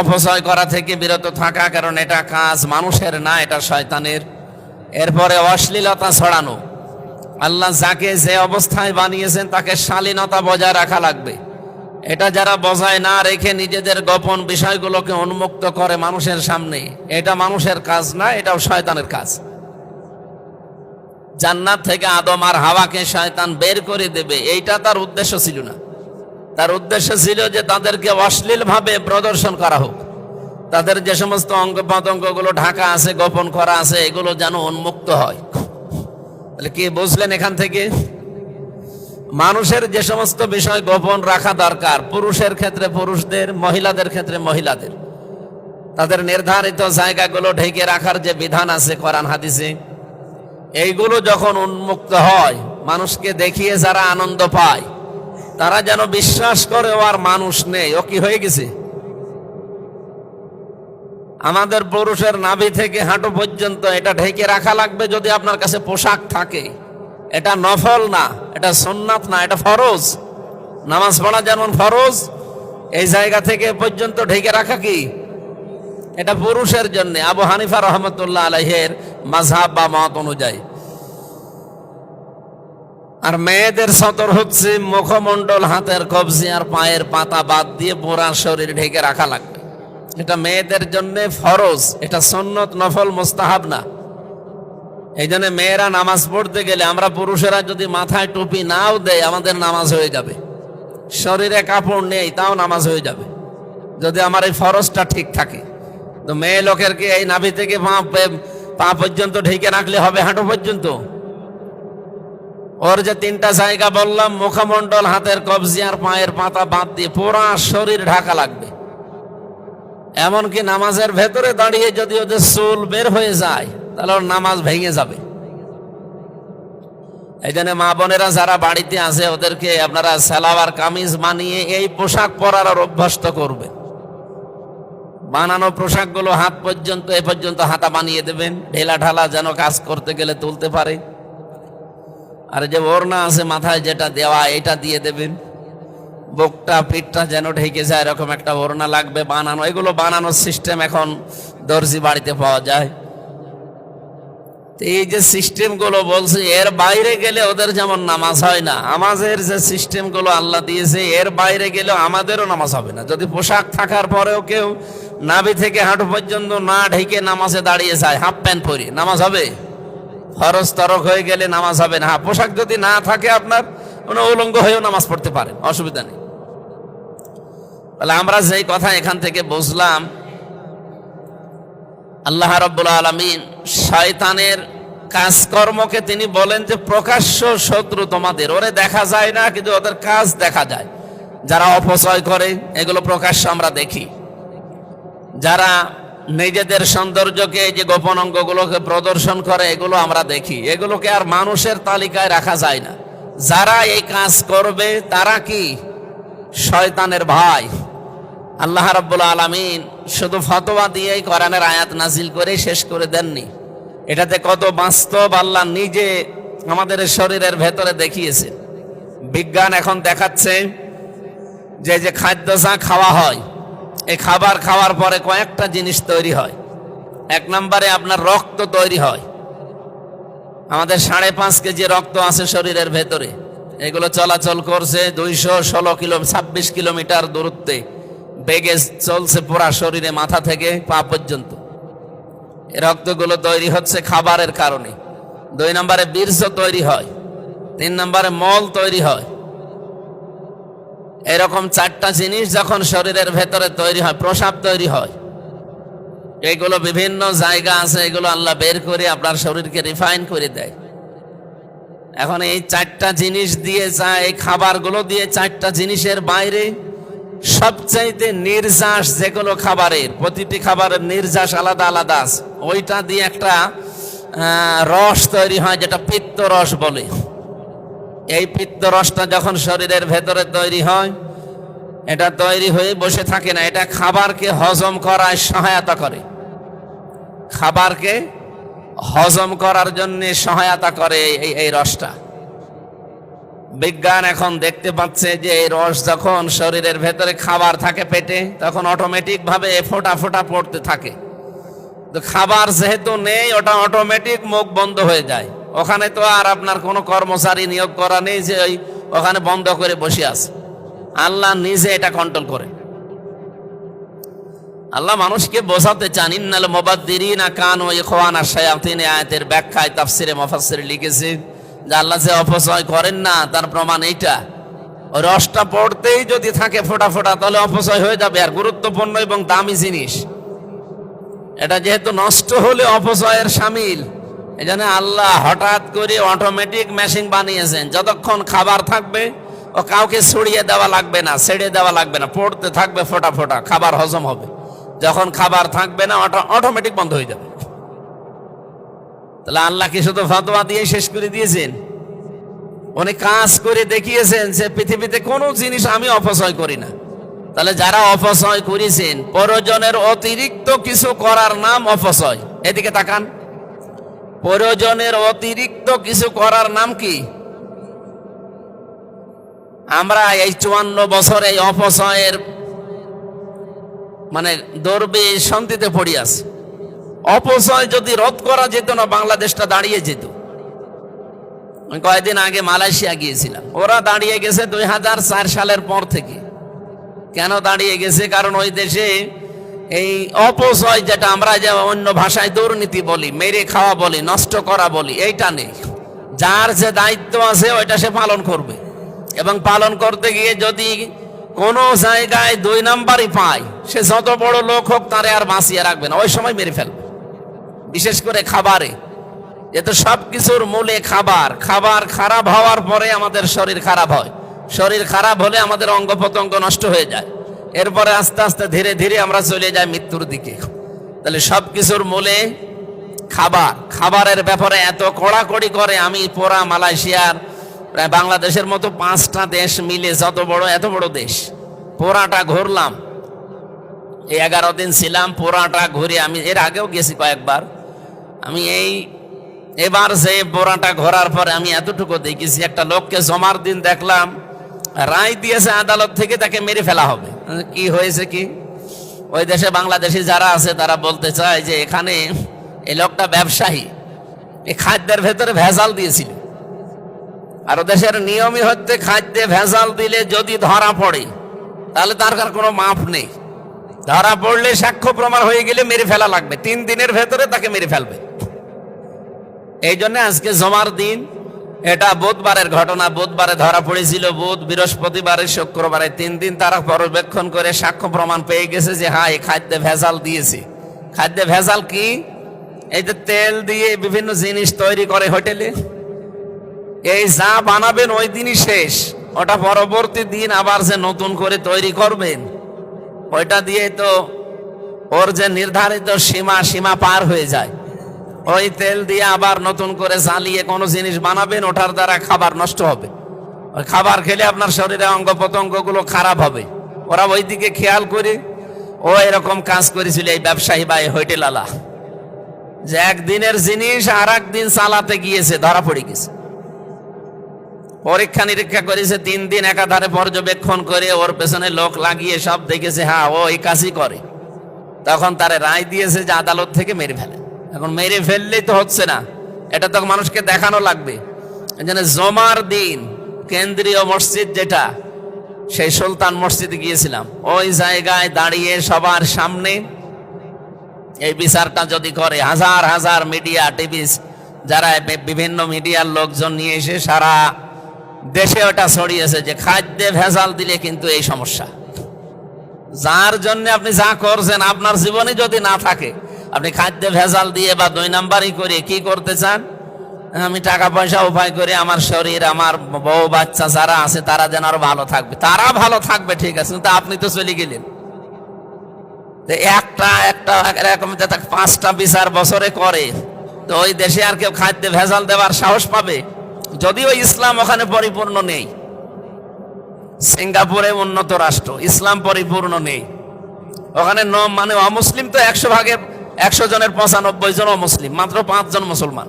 অপচয় করা থেকে বিরত থাকা, কারণ এটা কাজ মানুষের না, এটা শয়তানের। এরপরে অশ্লীলতা ছড়ানো। আল্লাহ যাকে যে অবস্থায় বানিয়েছেন তাকে শালীনতা বজায় রাখা লাগবে। এটা যারা বজায় না রেখে নিজেদের গোপন বিষয়গুলোকে উন্মুক্ত করে মানুষের সামনে, এটা মানুষের কাজ না, এটাও শয়তানের কাজ। জান্নাত থেকে আদম আর হাওয়াকে শয়তান বের করে দেবে, এইটা তার উদ্দেশ্য ছিল না। তার উদ্দেশ্য ছিল যে তাদেরকে অশ্লীল ভাবে প্রদর্শন করা হোক, তাদের যে সমস্ত অঙ্গ প্রত্যঙ্গগুলো ঢাকা আছে, গোপন করা আছে, এগুলো যেন উন্মুক্ত হয়। তাহলে কি বুঝলেন এখান থেকে? মানুষের যে সমস্ত বিষয় গোপন রাখা দরকার, পুরুষের ক্ষেত্রে পুরুষদের, মহিলাদের ক্ষেত্রে মহিলাদের, তাদের নির্ধারিত জায়গাগুলো ঢেকে রাখার যে বিধান আছে কোরআন হাদিসে, এইগুলো যখন উন্মুক্ত হয়, মানুষকে দেখিয়ে যারা আনন্দ পায় তারা যেন বিশ্বাস করে ও আর মানুষ নেই, ও কি হয়ে গেছে। আমাদের পুরুষের নাভি থেকে হাঁটু পর্যন্ত এটা ঢেকে রাখা লাগবে যদি আপনার কাছে পোশাক থাকে। এটা নফল না, এটা সুন্নাত না, এটা ফরজ। নামাজ পড়া যেমন ফরজ, এই জায়গা থেকে পর্যন্ত ঢেকে রাখা কি? এটা পুরুষের জন্য, আবু হানিফা রহমতুল্লাহ আলাইহির মাযহাব বা মত অনুযায়ী। আর মেয়েদের সতর হচ্ছে মুখমণ্ডল, হাতের কবজি আর পায়ের পাতা বাদ দিয়ে পুরা শরীর ঢেকে রাখা লাগবে। এটা মেয়েদের জন্য ফরজ, এটা সুন্নত, নফল, মুস্তাহাব না। এই জন্য মেয়েরা নামাজ পড়তে গেলে আমরা পুরুষেরা যদি মাথায় টুপি নাও দেয় আমাদের নামাজ হয়ে যাবে। শরীরে কাপড় নেই তাও নামাজ হয়ে যাবে যদি আমার এই ফরজটা ঠিক থাকে। তো মেয়ে লোকের কি এই নাভি থেকে পা পর্যন্ত ঢেকে রাখলে হবে? হাঁটু পর্যন্ত? ওর যে তিনটা জায়গা বললাম, মুখমণ্ডল, হাতের কবজি আর পায়ের পাতা বাদ দিয়ে পুরা শরীর ঢাকা লাগবে। এমনকি নামাজের ভেতরে দাঁড়িয়ে যদি ওদের চুল বের হয়ে যায় তাহলে ওর নামাজ ভেঙে যাবে। এই জন্য মা বোনেরা যারা বাড়িতে আছে ওদেরকে আপনারা সালোয়ার কামিজ বানিয়ে এই পোশাক পরার অভ্যস্ত করবেন। বানানো পোশাকগুলো হাত পর্যন্ত, এ পর্যন্ত হাতা বানিয়ে দেবেন, ঢেলা ঢালা যেন কাজ করতে গেলে তুলতে পারে। আর যে ওড়না আছে মাথায় যেটা দেওয়া, এটা দিয়ে দেবেন। বুকটা পিঠটা যেন ঢেকে যায় এরকম একটা ওড়না লাগবে বানানো। এগুলো বানানোর সিস্টেম এখন দর্জি বাড়িতে পাওয়া যায়। তো এই যে সিস্টেমগুলো বলছে এর বাইরে গেলে ওদের যেমন নামাজ হয় না, আমাদের যে সিস্টেমগুলো আল্লাহ দিয়েছে এর বাইরে গেলেও আমাদেরও নামাজ হবে না। যদি পোশাক থাকার পরেও কেউ নাভি থেকে হাঁটু পর্যন্ত না ঢেকে নামাজে দাঁড়িয়ে যায়, হাফ প্যান্ট পরি, নামাজ হবে? ফরজ তরক হয়ে গেলে নামাজ হবে না। পোশাক যদি না থাকে আপনার, কোনো উলঙ্গ হয়েও নামাজ পড়তে পারেন, অসুবিধা নেই। তাহলে আমরা যেই কথা এখান থেকে বুঝলাম, আল্লাহ রাব্বুল আলামিন শয়তানের কাজকর্মকে তিনি বলেন যে প্রকাশ্য শত্রু তোমাদের, ওরে দেখা যায় না কিন্তু ওদের কাজ দেখা যায়। যারা অপচয় করে এগুলো প্রকাশ্য আমরা দেখি, যারা নিজেদের সৌন্দর্যকে যে গোপন অঙ্গগুলোকে প্রদর্শন করে এগুলো আমরা দেখি, এগুলোকে আর মানুষের তালিকায় রাখা যায় না। যারা এই কাজ করবে তারা কি শয়তানের ভাই। আল্লাহ রাব্বুল আলামিন শুধু ফতোয়া দিয়েই কোরআনের আয়াত নাজিল করে শেষ করে দেননি, এটাতে কত বাস্তব আল্লাহ নিজে আমাদের শরীরের ভেতরে দেখিয়েছে। বিজ্ঞান এখন দেখাচ্ছে যে যে খাদ্য যা খাওয়া হয়, এই খাবার খাওয়ার পরে কয়েকটা জিনিস তৈরি হয়। এক নম্বরে আপনার রক্ত তৈরি হয়। আমাদের 5.5 কেজি রক্ত আছে শরীরের ভেতরে, এগুলো চলাচল করছে 26 কিলোমিটার দূরত্বে, বেগে চলছে পুরা শরীরে, মাথা থেকে পা পর্যন্ত। এই রক্তগুলো তৈরি হচ্ছে খাবারের কারণে। 2 নম্বরে বীর্য তৈরি হয়, 3 নম্বরে মল তৈরি হয়। এরকম 4টা জিনিস যখন শরীরের ভেতরে তৈরি হয়, প্রস্রাব তৈরি হয়। এইগুলো বিভিন্ন জায়গা আছে, এগুলো আল্লাহ বের করে আপনার শরীরকে রিফাইন করে দেয়। এখন এই 4টা জিনিস দিয়ে যায়, এই খাবারগুলো দিয়ে 4টা জিনিসের বাইরে সবচাইতে নির্যাস যেগুলো খাবারের, প্রতিটি খাবারের নির্যাস আলাদা আলাদা আছে, ওইটা দিয়ে একটা রস তৈরি হয় যেটা পিত্ত রস বলে। এই পিত্ত রসটা যখন শরীরের ভেতরে তৈরি হয়, এটা তৈরি হয়ে বসে থাকে না, এটা খাবারকে হজম করায় সহায়তা করে, খাবারকে হজম করার জন্য সহায়তা করে এই রসটা। বিজ্ঞান এখন দেখতে পাচ্ছে যে এই রস যখন শরীরের ভেতরে খাবার থাকে পেটে, তখন অটোমেটিক ভাবে ফোঁটা ফোঁটা পড়তে থাকে। তো খাবার যেহেতু নেই, ওটা অটোমেটিক মুখ বন্ধ হয়ে যায়। ওখানে তো আর আপনার কোনো কর্মচারী নিয়োগ করা নেই যে ওখানে বন্ধ করে বসে আছে, আল্লাহ নিজে এটা কন্ট্রোল করে। আল্লাহ মানুষকে বোঝাতে চান, ইন্নাল মুবাদ্দিরিনা কানু ইখওয়ানা শায়াতিন, আয়াতের ব্যাখ্যায় তাফসিরে মুফাসসির লিখেছে যে আল্লাহ যে অপচয় করেন না তার প্রমাণ এইটা। ওই রসটা পড়তেই যদি থাকে ফোঁটা ফোঁটা, তাহলে অপচয় হয়ে যাবে। আর গুরুত্বপূর্ণ এবং দামি জিনিস, এটা যেহেতু নষ্ট হলে অপচয়ের শামিল, এই জন্য আল্লাহ হঠাৎ করে অটোমেটিক মেশিন বানিয়েছেন। যতক্ষণ খাবার থাকবে ও কাউকে ছড়িয়ে দেওয়া লাগবে না, ছেড়ে দেওয়া লাগবে না, পড়তে থাকবে ফোঁটা ফোঁটা, খাবার হজম হবে। যখন খাবার থাকবে না, অটোমেটিক বন্ধ হয়ে যাবে। তাহলে আল্লাহ কি শুধু ফতোয়া দিয়ে শেষ করে দিয়েছেন? উনি কাজ করে দেখিয়েছেন যে পৃথিবীতে কোনো জিনিস আমি অপচয় করি না। তাহলে যারা অপচয় করেছেন, প্রয়োজনের অতিরিক্ত কিছু করার নাম অপচয়। এদিকে তাকান, প্রয়োজনের অতিরিক্ত কিছু করার নাম কি? আমরা এই 54 বছর এই অপচয়ের মানে দৌড়বে শান্তিতে পড়ি আছে। অপচয় যদি রোধ করা যেত না, বাংলাদেশটা দাঁড়িয়ে যেত। আমি কয়েকদিন আগে মালয়েশিয়া গিয়েছিলাম, ওরা দাঁড়িয়ে গেছে 2004 সালের পর থেকে। কেন দাঁড়িয়ে গেছে? কারণ ওই দেশে এই অপচয়, যেটা আমরা যে অন্য ভাষায় দুর্নীতি বলি, মেরে খাওয়া বলি, নষ্ট করা বলি, এইটা নেই। যার যে দায়িত্ব আছে ওইটা সে পালন করবে, এবং পালন করতে গিয়ে যদি কোনো জায়গায় 2 নাম্বারই পায়, সে যত বড় লোক হোক তারে আর বাঁচিয়ে রাখবে না, ওই সময় মেরে ফেলবে। বিশেষ করে খাবারে, যেহেতু সবকিছুর মূলে খাবার। খাবার খারাপ হওয়ার পরে আমাদের শরীর খারাপ হয়, শরীর খারাপ হলে আমাদের অঙ্গ প্রত্যঙ্গ নষ্ট হয়ে যায়, এরপরে আস্তে আস্তে ধীরে ধীরে আমরা চলে যাই মৃত্যুর দিকে। তাহলে সবকিছুর মূলে খাবার। খাবারের ব্যাপারে এত কড়াকড়ি করে, আমি পুরা মালয়েশিয়ার প্রায় বাংলাদেশের মতো 5টা দেশ মিলে, যত বড় এত বড় দেশ, পুরাটা ঘুরলাম। এই 11 দিন ছিলাম, পুরাটা ঘুরে। আমি এর আগেও গেছি কয়েকবার। আমি এবার যে পুরাটা ঘোরার পরে আমি এতটুকু দেখেছি, একটা লোককে জমার দিন দেখলাম, রায় দিয়েছে আদালত থেকে, তাকে মেরে ফেলা হবে। কি হয়েছে কি? ওই দেশে বাংলাদেশি যারা আছে তারা বলতে চায় যে এখানে এই লোকটা ব্যবসায়ী, এই খাদ্যের ভেতরে ভেজাল দিয়েছিল। আর দেশের নিয়মই হচ্ছে খাদ্যে ভেজাল দিলে যদি ধরা পড়ে তাহলে তার আর কোনো মাপ নেই। ধরা পড়লে সাক্ষ্য প্রমাণ হয়ে গেলে মেরে ফেলা লাগবে, 3 দিনের ভেতরে তাকে মেরে ফেলবে। এই জন্য আজকে জমার দিন, এটা বুধবারের ঘটনা। বুধবারে ধরা পড়েছিল, বুধ, বৃহস্পতিবারে, শুক্রবারে 3 দিন তারা পর্যবেক্ষণ করে সাক্ষ্য প্রমাণ পেয়ে গেছে যে হ্যাঁ এই খাদ্যে ভেজাল দিয়েছে। খাদ্যে ভেজাল কি? এই যে তেল দিয়ে বিভিন্ন জিনিস তৈরি করে হোটেলে, এই যা বানাবেন ওই দিনই শেষ, ওটা পরবর্তী দিন আবার যে নতুন করে তৈরি করবেন ওইটা দিয়ে তো ওর যে নির্ধারিত সীমা পার হয়ে যায়। ওই তেল দিয়ে আবার নতুন করে জ্বালিয়ে কোনো জিনিস বানাবেন, ওটার দ্বারা খাবার নষ্ট হবে। ওই খাবার খেলে আপনার শরীরে অঙ্গ প্রত্যঙ্গগুলো খারাপ হবে। ওরা ওই দিকে খেয়াল করে ও এরকম কাজ করেছিল এই ব্যবসায়ী বা এই হোটেলওয়ালা, যে একদিনের জিনিস আর একদিন চালাতে গিয়েছে, ধরা পড়ে গেছে। পরীক্ষা নিরীক্ষা করেছে 3 দিন একাধারে পর্যবেক্ষণ করে, ওর পেছনে লোক লাগিয়ে সব দেখেছে হ্যাঁ ও এই কাজই করে। তখন তারে রায় দিয়েছে যে আদালত থেকে মেরে ফেলে। এখন মেরে ফেললেই তো হচ্ছে না, এটা তো মানুষকে দেখানো লাগবে। এই জন্য জমার দিন কেন্দ্রীয় মসজিদ যেটা, সেই সুলতান মসজিদে গিয়েছিলাম, ওই জায়গায় দাঁড়িয়ে সবার সামনে এই বিচারটা যদি করে, হাজার হাজার মিডিয়া, টিভি, যারা বিভিন্ন মিডিয়ার লোকজন নিয়ে এসে সারা দেশে ওটা ছড়িয়েছে যে খাদ্যে ভেজাল দিলে কিন্তু এই সমস্যা। যার জন্য আপনি যা করছেন আপনার জীবনে যদি না থাকে, আপনি খাদ্যে ভেজাল দিয়ে বা 2 নাম্বারই করে কি করতে চান? আমি টাকা পয়সা উপায় করে আমার শরীর, আমার বউ বাচ্চা যারা আছে তারা যেন আরো ভালো থাকবে। তারা ভালো থাকবে ঠিক আছে, কিন্তু আপনি তো চলে গেলেন। একটা এরকম 5টা বিচার বছরে করে, তো ওই দেশে আর কেউ খাদ্যে ভেজাল দেওয়ার সাহস পাবে? যদিও ইসলাম ওখানে পরিপূর্ণ নেই, সিঙ্গাপুরে উন্নত রাষ্ট্র, ইসলাম পরিপূর্ণ নেই ওখানে। মানে অমুসলিম তো 100 ভাগের 100 জনের 95 জন অমুসলিম, মাত্র 5 জন মুসলমান।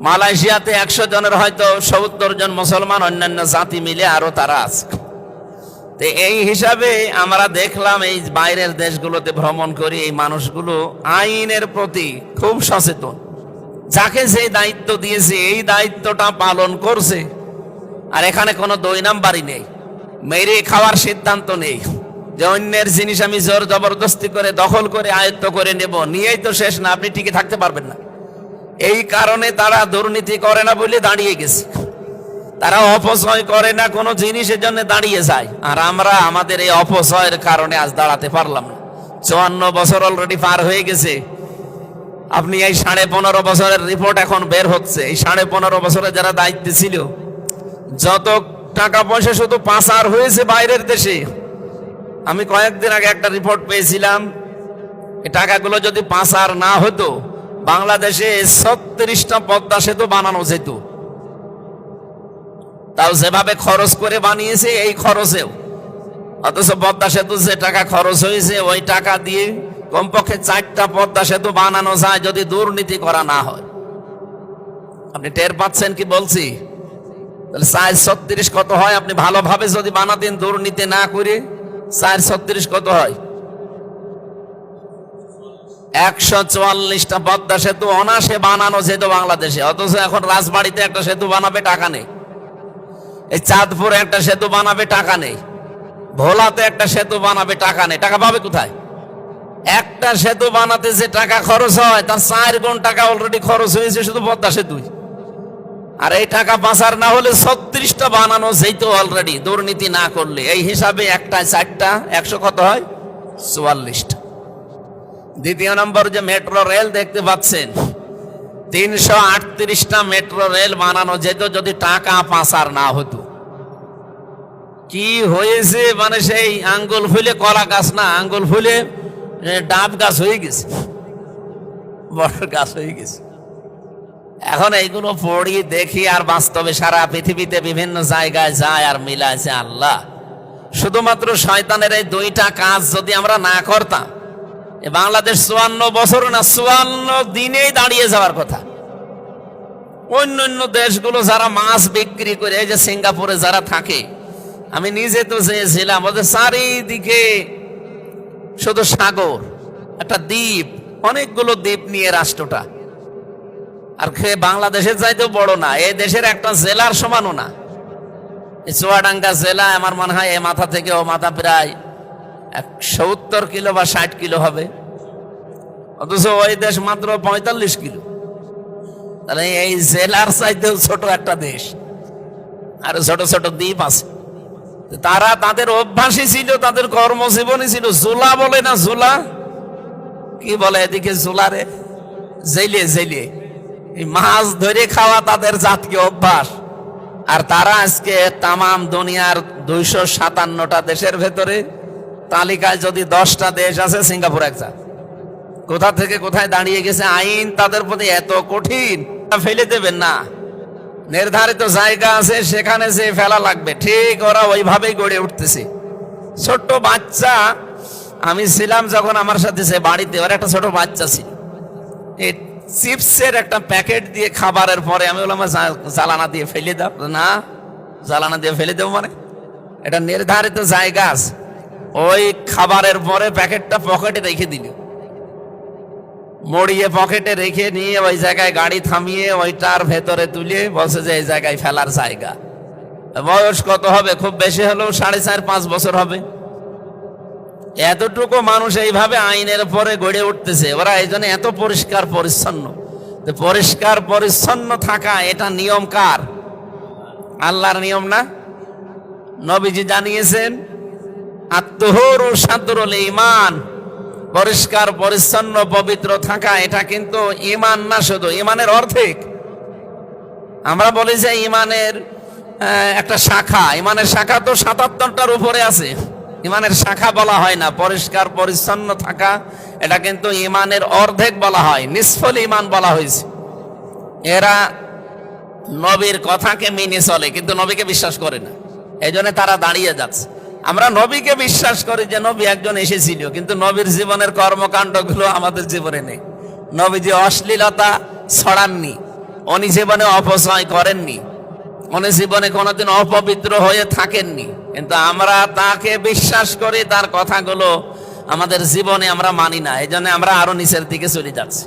মালয়েশিয়াতে 100 জনের হয়তো 70 জন মুসলমান, অন্যান্য জাতি মিলে আরো তারা আছে। তো এই হিসাবে আমরা দেখলাম এই বাইরের দেশগুলোতে ভ্রমণ করি, এই মানুষগুলো আইনের প্রতি খুব সচেতন। যাকে যে দায়িত্ব দিয়েছে এই দায়িত্বটা পালন করছে। আর এখানে কোনো 2 নাম্বারই নেই, মেরে খাওয়ার সিদ্ধান্ত নেই যে অন্যের জিনিস আমি জোর জবরদস্তি করে দখল করে আয়ত্ত করে নেব, নিয়েই তো শেষ না, আপনি টিকে থাকতে পারবেন না। এই কারণে তারা দুর্নীতি করে না বলে দাঁড়িয়ে গেছে, তারা অপচয় করে না কোনো জিনিসের জন্য দাঁড়িয়ে যায়। আর আমরা আমাদের এই অপচয়ের কারণে আজ দাঁড়াতে পারলাম না। 54 বছর অলরেডি পার হয়ে গেছে। আপনি এই 15.5 বছরের রিপোর্ট এখন বের হচ্ছে, এই 15.5 বছরে যারা দায়িত্বে ছিল যত টাকা পয়সা শুধু পাচার হয়েছে বাইরের দেশে। আমি কয়েকদিন আগে একটা রিপোর্ট পেয়েছিলাম, এই টাকাগুলো যদি পাচার না হতো বাংলাদেশে 36টা পদ্মা সেতু বানানো যেত। তাও যেভাবে খরচ করে বানিয়েছে এই খরচেও, অথচ পদ্মা সেতু যে টাকা খরচ হয়েছে ওই টাকা দিয়ে কমপক্ষে 4টা পদ্মা সেতু বানানো যায় যদি দুর্নীতি করা না হয়। আপনি টের পাচ্ছেন কি বলছি? তাহলে 436 কত হয়? আপনি ভালোভাবে যদি বানাতেন দুর্নীতি না করে, 436 কত হয়? 144টা পদ্মা সেতু অনাসে বানানো যেত বাংলাদেশে। অথচ এখন রাজবাড়িতে একটা সেতু বানাবে টাকা নেই, এই চাঁদপুরে একটা সেতু বানাবে টাকা নেই, ভোলাতে একটা সেতু বানাবে টাকা নেই। টাকা পাবে কোথায়? একটা সেতু বানাতে যে টাকা খরচ হয় তার 4 গুণ টাকা অলরেডি খরচ হয়েছে শুধু পদ্মা সেতুই। আর এই টাকা পাচার না হলে 36টা বানানো যেত অলরেডি, দুর্নীতি না করলে। এই হিসাবে একটা 4টা 100 কত হয়? 44টা। দ্বিতীয় নম্বর যে মেট্রো রেল দেখতে পাচ্ছেন, 338টা মেট্রো রেল বানানো যেত যদি টাকা পাচার না হতো। কি হয়েছে? মানে সেই আঙ্গুল ফুলে কলা গাছ না, আঙ্গুল ফুলে ডাব গাছ হয়ে গেছে, বড় গাছ হয়ে গেছে। এখন এইগুলো পড়ি দেখি আর বাস্তবে সারা পৃথিবীতে বিভিন্ন জায়গায় যায় আর মিলাইছে আল্লাহ। শুধুমাত্র শয়তানের এই 2টা কাজ যদি আমরা না করতাম, বাংলাদেশ 54 বছর না 54 দিনেই দাঁড়িয়ে যাওয়ার কথা। অন্য দেশগুলো যারা মাছ বিক্রি করে, এই যে সিঙ্গাপুরে যারা থাকে, আমি নিজে তো যেয়েছিলাম, ওদের চারিদিকে শুধু সাগর, একটা দ্বীপ, অনেকগুলো দ্বীপ নিয়ে রাষ্ট্রটা। আর বাংলাদেশের চাইতেও বড় না, এই দেশের একটা জেলার সমানও না। চুয়াডাঙ্গা জেলা আমার মনে হয় এ মাথা থেকে ও মাথা প্রায় 70 কিলো বা 60 কিলো হবে, অথচ ওই দেশ মাত্র 45 কিলো। তাহলে এই জেলার চাইতেও ছোট একটা দেশ, আর ছোট ছোট দ্বীপ আছে। তারা তাদের অভ্যাসই ছিল, তাদের কর্মজীবনই ছিল জুলা বলে না, জুলা কি বলে এদিকে জুলারে, জেলে জেলে মাছ ধরে খাওয়া তাদের জাতীয় অভ্যাস। আর তারা আজকে তামাম দুনিয়ার 257টা দেশের ভেতরে তালিকায় যদি 10টা দেশ আছে, সিঙ্গাপুর একটা। কোথা থেকে কোথায় দাঁড়িয়ে গেছে, আইন তাদের প্রতি এত কঠিন, ফেলে দেবেন না। নির্ধারিত জায়গা আছে, সেখানে যে ফেলা লাগবে, ঠিক ওরা ওইভাবেই গড়ে উঠতেছে। ছোট্ট বাচ্চা, আমি ছিলাম যখন আমার সাথে সে বাড়িতে, ওর একটা ছোট বাচ্চা ছিল, এই চিপসের একটা প্যাকেট দিয়ে খাবারের পরে আমি বললাম জ্বালানা দিয়ে ফেলে দাও। না, জ্বালানা দিয়ে ফেলে দেবো মানে? এটা নির্ধারিত জায়গা আছে, ওই খাবারের পরে প্যাকেটটা পকেটে রেখে দিল, মড়িয়ে পকেটে রেখে নিয়ে ওই জায়গায় গাড়ি থামিয়ে ওইটার ভেতরে তুলে বলছে যে এই জায়গায় ফেলার জায়গা। বয়স কত হবে? খুব বেশি হলেও 4.5-5 বছর হবে। এতটুকু মানুষ এইভাবে আইনের পরে গড়ে উঠতেছে, ওরা এই জন্য এত পরিষ্কার পরিচ্ছন্ন। পরিষ্কার পরিচ্ছন্ন থাকা এটা নিয়ম কার? আল্লাহর নিয়ম না? নবীজি জানিয়েছেন আত-তুহুরু শাতরুল ঈমান, পরিষ্কার পরিচ্ছন্ন পবিত্র থাকা এটা কিন্তু ঈমান না, শুধু ঈমানের অর্ধেক। আমরা বলি যে ঈমানের একটা শাখা, ঈমানের শাখা তো 77টার উপরে আছে, ঈমানের শাখা বলা হয় না। পরিষ্কার পরিচ্ছন্ন থাকা এটা কিন্তু ঈমানের অর্ধেক বলা হয়, নিসফুল ঈমান বলা হয়েছে। এরা নবীর কথাকে মেনে চলে কিন্তু নবীকে বিশ্বাস করে না, এই জন্য তারা দাঁড়িয়ে যাচ্ছে। আমরা নবীকে বিশ্বাস করি যে নবী একজন এসেছিল, কিন্তু নবীর জীবনের কর্মকাণ্ডগুলো আমাদের জীবনে নেই। নবীজি অশ্লীলতা ছড়াননি, উনি জীবনে অপচয় করেননি, উনি জীবনে কোনোদিন অপবিত্র হয়ে থাকেননি, কিন্তু আমরা তাকে বিশ্বাস করি, তার কথাগুলো আমাদের জীবনে আমরা মানি না, এই জন্য আমরা আরো নিচের দিকে চলে যাচ্ছি।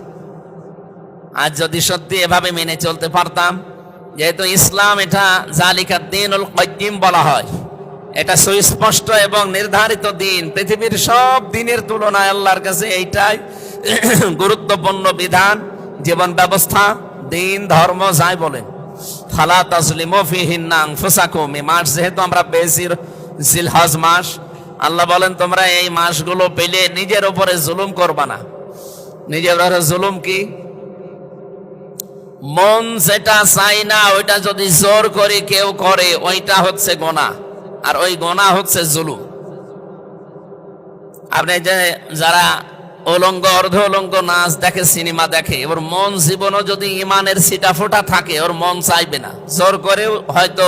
আজ যদি সত্যি এভাবে মেনে চলতে পারতাম, যেহেতু ইসলাম এটা জালিকা দ্বীনুল কাইয়্যিম বলা হয়, এটা সুস্পষ্ট এবং নির্ধারিত দিন, পৃথিবীর সব দিনের তুলনায় আল্লাহর কাছে এইটাই গুরুত্বপূর্ণ বিধান, জীবন ব্যবস্থা, দিন, ধর্ম যাই বলেন। ফালা তাজলিমু ফিহিন্না আনফুসাকুম, এই মাস যেহেতু আমরা পেয়েছি জিলহজ মাস, আল্লাহ বলেন তোমরা এই মাসগুলো পেলে নিজের উপরে জুলুম করবা না। নিজের উপরে জুলুম কি? মন যেটা চাই না ওইটা যদি জোর করে কেউ করে, ওইটা হচ্ছে গুনাহ, আর ওই গুনাহ হচ্ছে জুলুম। আপনি যে যারা উলঙ্গ অর্ধ উলঙ্গ নাচ দেখে, সিনেমা দেখে, ওর মন জীবনও যদি ইমানের ছিটা ফোটা থাকে, ওর মন চাইবে না, জোর করে হয়তো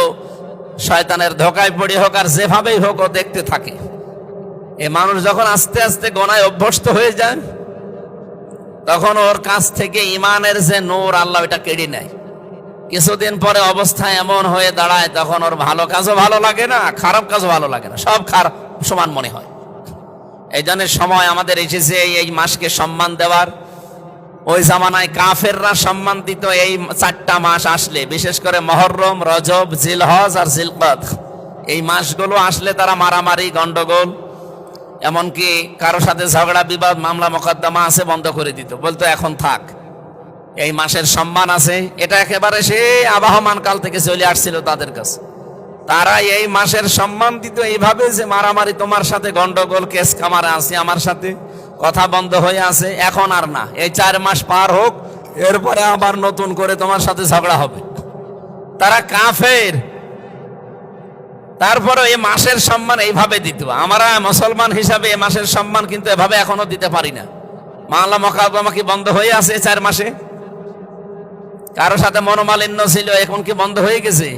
শয়তানের ধোকায় পড়ে হোক আর যেভাবেই হোক ও দেখতে থাকে। এ মানুষ যখন আস্তে আস্তে গোনায় অভ্যস্ত হয়ে যায়, তখন ওর কাছ থেকে ইমানের যে নূর আল্লাহ এটা কেড়ে নেয়। কিছুদিন পরে অবস্থা এমন হয়ে দাঁড়ায়, তখন ওর ভালো কাজও ভালো লাগে না, খারাপ কাজও ভালো লাগে না, সব খারাপ সমান মনে হয়। এই জন্য সময় আমাদের এসেছে এই মাসকে সম্মান দেওয়ার। ওই জামানায় কাফেররা সম্মান দিত এই 4টা মাস আসলে, বিশেষ করে মুহররম, রজব, জিলহজ আর জিলকদ। এই মাসগুলো আসলে তারা মারামারি, গন্ডগোল, এমনকি কারো সাথে ঝগড়া বিবাদ, মামলা মোকদ্দমা আছে বন্ধ করে দিত, বলতো এখন থাক, এই মাসের সম্মান আছে। এটা একেবারে সেই আবহমান কাল থেকে চলে আসছিল তাদের কাছে। তারা এই মাসের সম্মান দিত এইভাবে যে মারামারি তোমার সাথে, গন্ডগোল, কেস কামারে আছে আমার সাথে, কথা বন্ধ হয়ে আছে, এখন আর না, এই 4 মাস পার হোক, এরপরে আবার নতুন করে তোমার সাথে ঝগড়া হবে। তারা কাফের, তারপরে এই মাসের সম্মান এইভাবে দিত। আমরা মুসলমান হিসাবে এই মাসের সম্মান কিন্তু এভাবে এখনো দিতে পারি না। মামলা মোকদ্দমা কি বন্ধ হয়ে আছে 4 মাসে? কারো সাথে মনোমালিন্য ছিল, এখন কি বন্ধ হয়ে গেছে?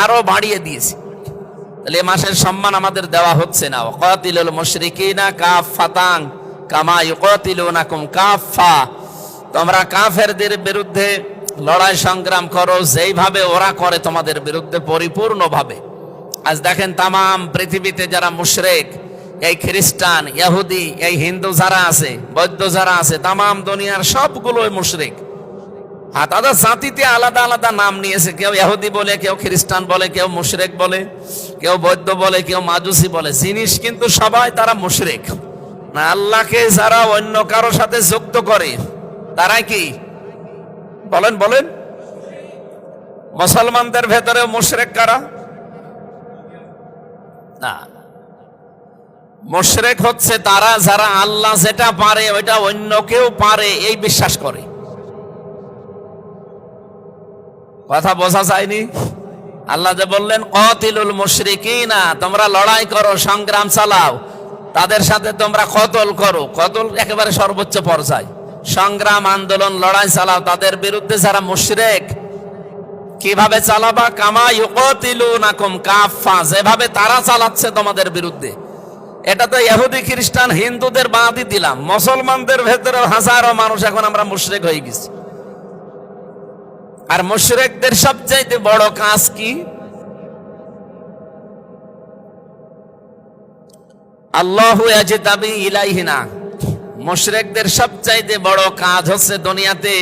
আরো বাড়িয়ে দিয়েছে। তাহলে এই মাসের সম্মান আমাদের দেওয়া হচ্ছে না। ওয়াকাতিলুল মুশরিকিনা কাফাতান কামা ইউকাতিলুনাকুম কাফা, তোমরা কাফেরদের বিরুদ্ধে লড়াই সংগ্রাম করো যেইভাবে ওরা করে তোমাদের বিরুদ্ধে পরিপূর্ণভাবে। আজ দেখেন তামাম পৃথিবীতে যারা মুশরিক, এই খ্রিস্টান, ইহুদি, এই হিন্দু যারা আছে, বৌদ্ধ যারা আছে, তামাম দুনিয়ার সবগুলোই মুশরিক। আর তাদের জাতিতে আলাদা আলাদা নাম নিয়েছে, কেউ ইহুদি বলে, কেউ খ্রিস্টান বলে, কেউ মুশরিক বলে, কেউ বৌদ্ধ বলে, কেউ মাজুসি বলে। জিনিস কিন্তু সবাই তারা মুশরিক। না, আল্লাহকে যারা অন্য কারো সাথে যুক্ত করে তারাই কি বলেন বলেন? মুসলমানদের ভেতরে মুশরিক কারা? না, মুশরিক হচ্ছে তারা যারা আল্লাহ যেটা পারে ওইটা অন্য কেউ পারে এই বিশ্বাস করে। কথা বোঝা যায়নি? আল্লাহ যে বললেন কাতিলুল মুশরিকিনা, তোমরা লড়াই করো, সংগ্রাম চালাও, তাদের সাথে তোমরা কতল করো। কতল একেবারে সর্বোচ্চ পর্যায়, সংগ্রাম, আন্দোলন, লড়াই চালাও তাদের বিরুদ্ধে যারা মুশরিক। কিভাবে চালাবা? কামা ইউকাতিলুনাকুম কাফা, যেভাবে তারা চালাচ্ছে তোমাদের বিরুদ্ধে। এটা তো ইহুদি খ্রিস্টান হিন্দুদের বাদই দিলাম, মুসলমানদের ভেতরে হাজারো মানুষ এখন আমরা মুশরিক হয়ে গেছি। আর মুশরিকদের সবচাইতে বড় কাজ কি? আল্লাহু ইয়াজতাবি ইলাইহিনা। মুশরিকদের সবচাইতে বড় কাজ হচ্ছে দুনিয়াতে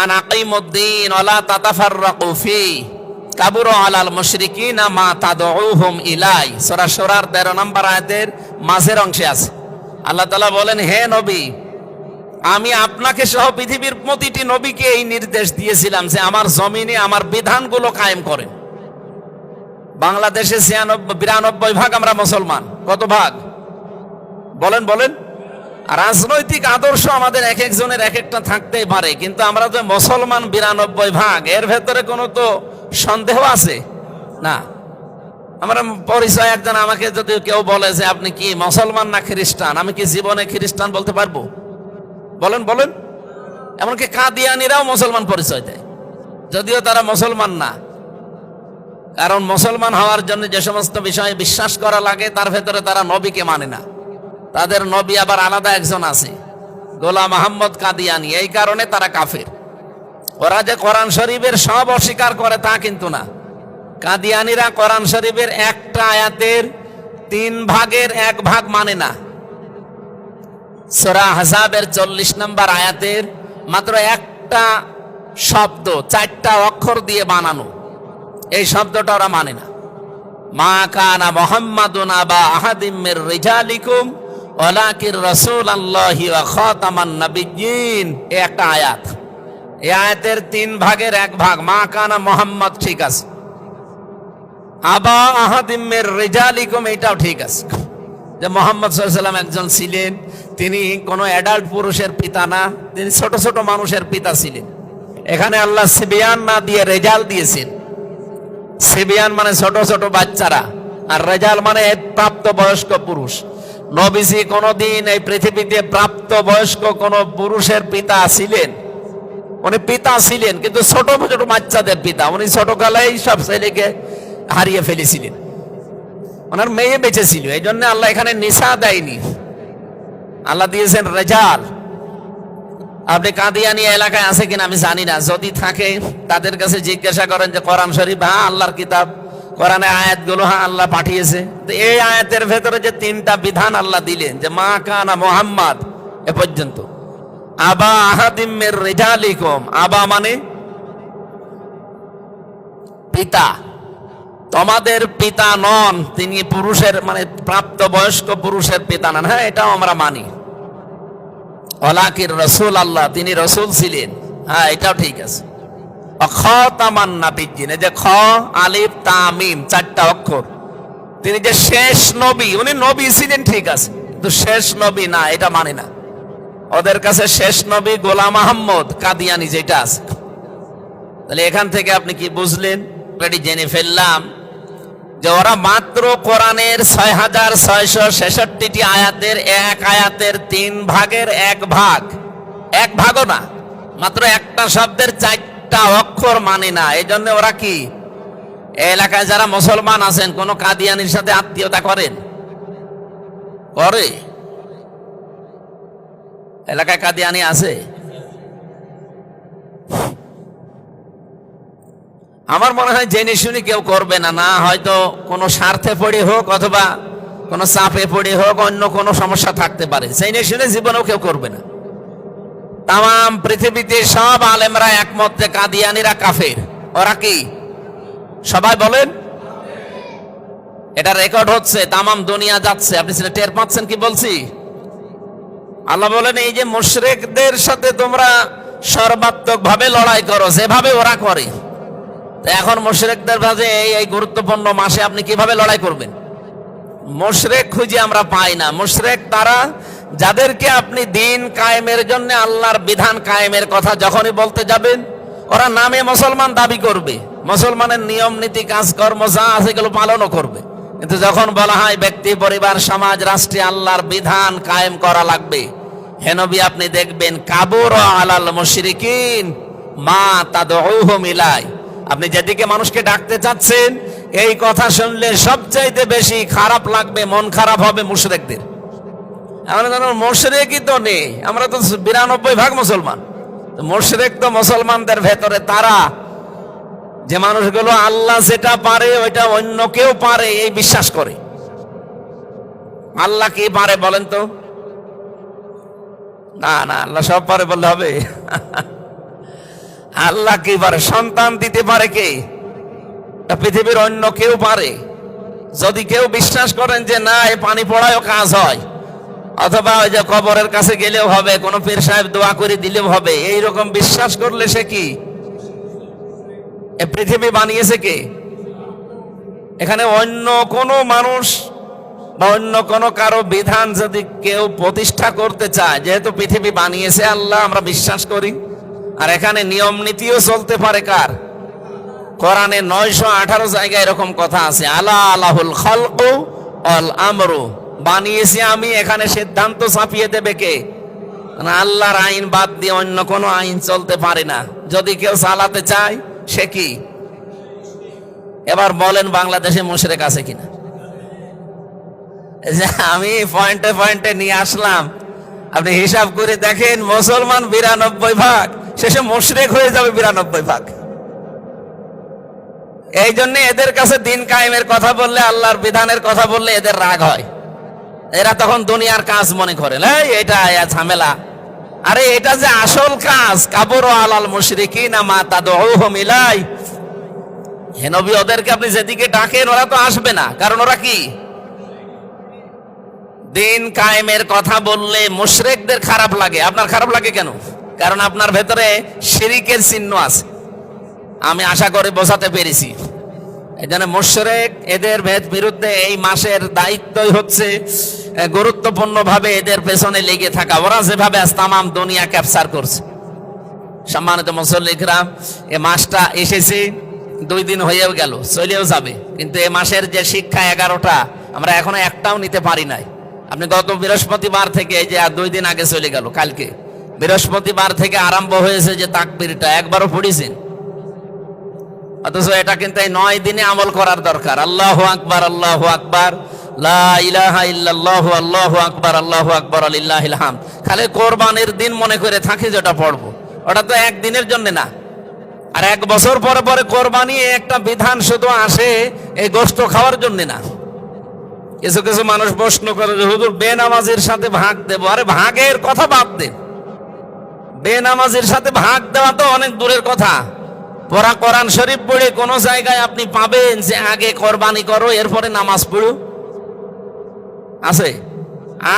আনাকিমুদ্দিন ওয়ালা তাতাফাররাকু ফি কাবুরু আলাল মুশরিকিনা মা তাদউহুম ইলাই। সূরা শুরার 13 নম্বর আয়াতের মাঝের অংশে আছে আল্লাহ তাআলা বলেন, হে নবী, আমি আপনাকে সহ পৃথিবীর প্রতিটি নবীকে এই নির্দেশ দিয়েছিলাম যে আমার জমিনে আমার বিধানগুলো কায়েম করেন। বাংলাদেশে 92 আমরা মুসলমান। কত ভাগ বলেন বলেন? রাজনৈতিক আদর্শ আমাদের এক একজনের এক একটা থাকতেই পারে, কিন্তু আমরা তো মুসলমান 92 এর ভেতরে কোনো তো সন্দেহ আছে না। আমরা পরিচয়, একজন আমাকে যদি কেউ বলে যে আপনি কি মুসলমান না খ্রিস্টান, আমি কি জীবনে খ্রিস্টান বলতে পারবো? বলেন বলেন? এমনকি কাদিয়ানিরাও মুসলমান পরিচয় দেয়, যদিও তারা মুসলমান না। কারণ মুসলমান হওয়ার জন্য যে সমস্ত বিষয়ে বিশ্বাস করা লাগে তার ভেতরে তারা নবীকে মানে না। তাদের নবী আবার আলাদা একজন আছে, গোলাম আহমদ কাদিয়ানি। এই কারণে তারা কাফের। ওরা যে কোরআন শরীফের সব অস্বীকার করে তা কিন্তু না। কাদিয়ানিরা কোরআন শরীফের একটা আয়াতের 1/3 মানে না। সূরা আহজাবের 40 নম্বর আয়াতের মাত্র একটা শব্দ 4টা অক্ষর দিয়ে বানানো, এই শব্দটা ওরা মানে না। মা কানা মুহাম্মাদুন আবা আহাদিম মির রিজালিকুম ওয়ালাকির রাসূলুল্লাহি ওয়া খাতামান নাবিয়্যিন। এই একটা আয়াত, এই আয়াতের 1/3 মা কানা মুহাম্মদ ঠিক আছে, আবা আহাদিম মির রিজালিকুম এটাও ঠিক আছে, যে মুহাম্মদ সাল্লাল্লাহু আলাইহি ওয়াসাল্লাম একজন ছিলেন, তিনি কোনো অ্যাডাল্ট পুরুষের পিতা না, তিনি ছোট ছোট মানুষের পিতা ছিলেন। এখানে আল্লাহ সিবিয়ান না দিয়ে রেজাল দিয়েছেন। সিবিয়ান মানে ছোট ছোট বাচ্চারা, আর রেজাল মানে প্রাপ্ত বয়স্ক পুরুষ। নবীজি কোনদিন এই পৃথিবীতে প্রাপ্ত বয়স্ক কোন পুরুষের পিতা ছিলেন? উনি পিতা ছিলেন, কিন্তু ছোট ছোট বাচ্চাদের পিতা। উনি ছোটকালেই সব ছেলেকে হারিয়ে ফেলেছিলেন, ওনার মেয়ে বেঁচে ছিল। এই জন্য আল্লাহ এখানে নিসা দেয়নি, আল্লাহ দিয়েছেন রেজাল। আপনি কাদিয়ানি এলাকায় আছে কিনা আমি জানি না, যদি থাকে তাদের কাছে জিজ্ঞাসা করেন যে কোরআন শরীফ হ্যাঁ আল্লাহর কিতাব, কোরআনে আয়াতগুলো হ্যাঁ আল্লাহ পাঠিয়েছে। তো এই আয়াতের ভেতরে যে 3টা বিধান আল্লাহ দিলেন, যে মা কানা মুহাম্মদ এ পর্যন্ত, আবা আহাদিম মির রিজালিকুম, আবা মানে পিতা, তোমাদের পিতা নন, তিনি পুরুষের মানে প্রাপ্ত বয়স্ক পুরুষের পিতা নন। হ্যাঁ এটাও আমরা মানি। ওয়ালাকির রাসূল আল্লাহ, তিনি রাসূল ছিলেন, হ্যাঁ এটাও ঠিক আছে। খাতামান নাবিয়্যিন, এই যে খ আলিফ তা মিম 4টা অক্ষর, তিনি যে শেষ নবী, উনি নবী ছিলেন ঠিক আছে, কিন্তু শেষ নবী না, এটা মানে না। ওদের কাছে শেষ নবী গোলাম আহমদ কাদিয়ানি যেটা আছে। তাহলে এখান থেকে আপনি কি বুঝলেন? অলরেডি জেনে ফেললাম যে ওরা মাত্র কোরআনের 6666টি আয়াতের এক আয়াতের 1/3 ভাগও না, মাত্র একটা শব্দের 4টা অক্ষর মানে না। এই জন্য ওরা কি এলাকায় যারা মুসলমান আছেন কোন কাদিয়ানির সাথে আত্মীয়তা করেন? করে? এলাকায় কাদিয়ানি আছে? আমার মনে হয় জেনে শুনে কেউ করবে না, না হয়তো কোনো স্বার্থে পড়ে হোক অথবা কোনো চাপে পড়ে হোক, অন্য কোনো সমস্যা থাকতে পারে, জেনে শুনে জীবনেও কেউ করবে না। তাম পৃথিবীতে সব আলেমরা একমত যে কাদিয়ানীরা কাফের। ওরা কি সবাই বলেন? এটা রেকর্ড হচ্ছে, তামাম দুনিয়া যাচ্ছে। আপনি সেটা টের পাচ্ছেন কি বলছি? আল্লাহ বলেন এই যে মুশরিকদের সাথে তোমরা সর্বাত্মক ভাবে লড়াই করো যেভাবে ওরা করে। তো এখন মুশরিকদের মাঝে এই গুরুত্বপূর্ণ মাসে আপনি কিভাবে লড়াই করবেন? মুশরিক খুঁজে আমরা পাই না। মুশরিক তারা যাদেরকে আপনি দিন কায়েমের জন্য আল্লাহর বিধান কায়েমের কথা যখনই বলতে যাবেন, ওরা নামে মুসলমান দাবি করবে, মুসলমানের নিয়ম নীতি কাজকর্ম যা আছে এগুলো পালনও করবে, কিন্তু যখন বলা হয় ব্যক্তি পরিবার সমাজ রাষ্ট্রে আল্লাহর বিধান কায়েম করা লাগবে, হে নবী আপনি দেখবেন কাবুরা আলাল মুশরিকিন মা তাদউহুম ইলাই। আপনি যেদিকে মানুষকে ডাকতে চাচ্ছেন এই কথা শুনলে সবচাইতে বেশি খারাপ লাগবে, মন খারাপ হবে মুশরিকদের। আমরা জানো মুশরিকই তো নেই, আমরা তো 92% মুসলমান। মুশরিক তো মুসলমানদের ভেতরে তারা যে মানুষগুলো আল্লাহ যেটা পারে ওইটা অন্য কেউ পারে এই বিশ্বাস করে। আল্লাহ কি পারে বলেন তো? না না, আল্লাহ সব পারে বললে হবে? আল্লাহ কি পারে? সন্তান দিতে পারে কে? পৃথিবীর অন্য কেউ পারে? যদি কেউ বিশ্বাস করেন যে না এই পানি পড়ায়ও কাজ হয়, অথবা ওই যে কবরের কাছে গেলেও হবে, কোনো পীর সাহেব দোয়া করে দিলেও হবে, এইরকম বিশ্বাস করলে সে কি? এ পৃথিবী বানিয়েছে কে? এখানে অন্য কোনো মানুষ বা অন্য কোনো কারো বিধান যদি কেউ প্রতিষ্ঠা করতে চায়, যেহেতু পৃথিবী বানিয়েছে আল্লাহ আমরা বিশ্বাস করি, আর এখানে নিয়ম নীতিও চলতে পারে কার? কোরআনে 918 জায়গায় এরকম কথা আছে, আলা আলাহুল খালকু ওয়াল আমরু, বানিয়েছি আমি, এখানে সিদ্ধান্ত চাপিয়ে দেবে কে? মানে আল্লাহর আইন বাদ দিয়ে অন্য কোনো আইন চলতে পারে না। যদি কেউ চালাতে চায় সে কি? এবার বলেন বাংলাদেশে মুশরিক আছে কিনা? যে আমি পয়েন্টে পয়েন্টে নিয়ে আসলাম, আপনি হিসাব করে দেখেন মুসলমান 92%, শেষে মুশরিক হয়ে যাবে 92%। এই জন্য এদের কাছে দিন কায়েমের কথা বললে, আল্লাহর বিধানের কথা বললে এদের রাগ হয়। এরা তখন দুনিয়ার কাজ মনে করেন এটা ঝামেলা। আরে এটা যে আসল কাজ, কাবুরা আলাল মুশরিকিনা মা তাদউহুম ইলাই। হে নবী ওদেরকে আপনি যেদিকে ডাকেন ওরা তো আসবে না, কারণ ওরা কি? দিন কায়েমের কথা বললে মুশরিকদের খারাপ লাগে। আপনার খারাপ লাগে কেন? কারণ আপনার ভেতরে শিরিকের চিহ্ন আছে। আমি আশা করে বোঝাতে পেরেছি। এই জন্য মুশরিক এদের বিরুদ্ধে এই মাসের দায়িত্বই হচ্ছে গুরুত্বপূর্ণ ভাবে এদের পেছনে লেগে থাকা। ওরা যেভাবে তামাম দুনিয়া ক্যাপচার করছে। সম্মানিত মুসল্লিরা, এই মাসটা এসেছে 2 দিন হয়েও গেল, চলেও যাবে, কিন্তু এই মাসের যে শিক্ষা 11টা আমরা এখনো একটাও নিতে পারি নাই। আপনি গত বৃহস্পতিবার থেকে, এই যে 2 দিন আগে চলে গেল, কালকে বৃহস্পতিবার থেকে আরম্ভ হয়েছে যে তাকবীরটা, একবারও পড়েছেন? অথচ এটা কিন্তু এই 9 দিনে আমল করার দরকার। আল্লাহু আকবার, আল্লাহু আকবার, লা ইলাহা ইল্লাল্লাহু, আল্লাহু আকবার, আল্লাহু আকবার, লিল্লাহিল হামদ। খালি কোরবানির দিন মনে করে থাকি যেটা পড়বো, ওটা তো একদিনের জন্য না। আর 1 বছর পরে পরে কোরবানি একটা বিধান শুধু আসে এই গোশত খাওয়ার জন্য না। কিছু কিছু মানুষ প্রশ্ন করে যে হুজুর বেনামাজির সাথে ভাগ দেব। আরে ভাগের কথা বাদ দেন, বেনামাজির সাথে ভাগ দেওয়া তো অনেক দূরের কথা। পড়া কোরআন শরীফ পড়ে কোন জায়গায় আপনি পাবেন যে আগে কোরবানি করো এরপরে নামাজ পড়ো? আছে?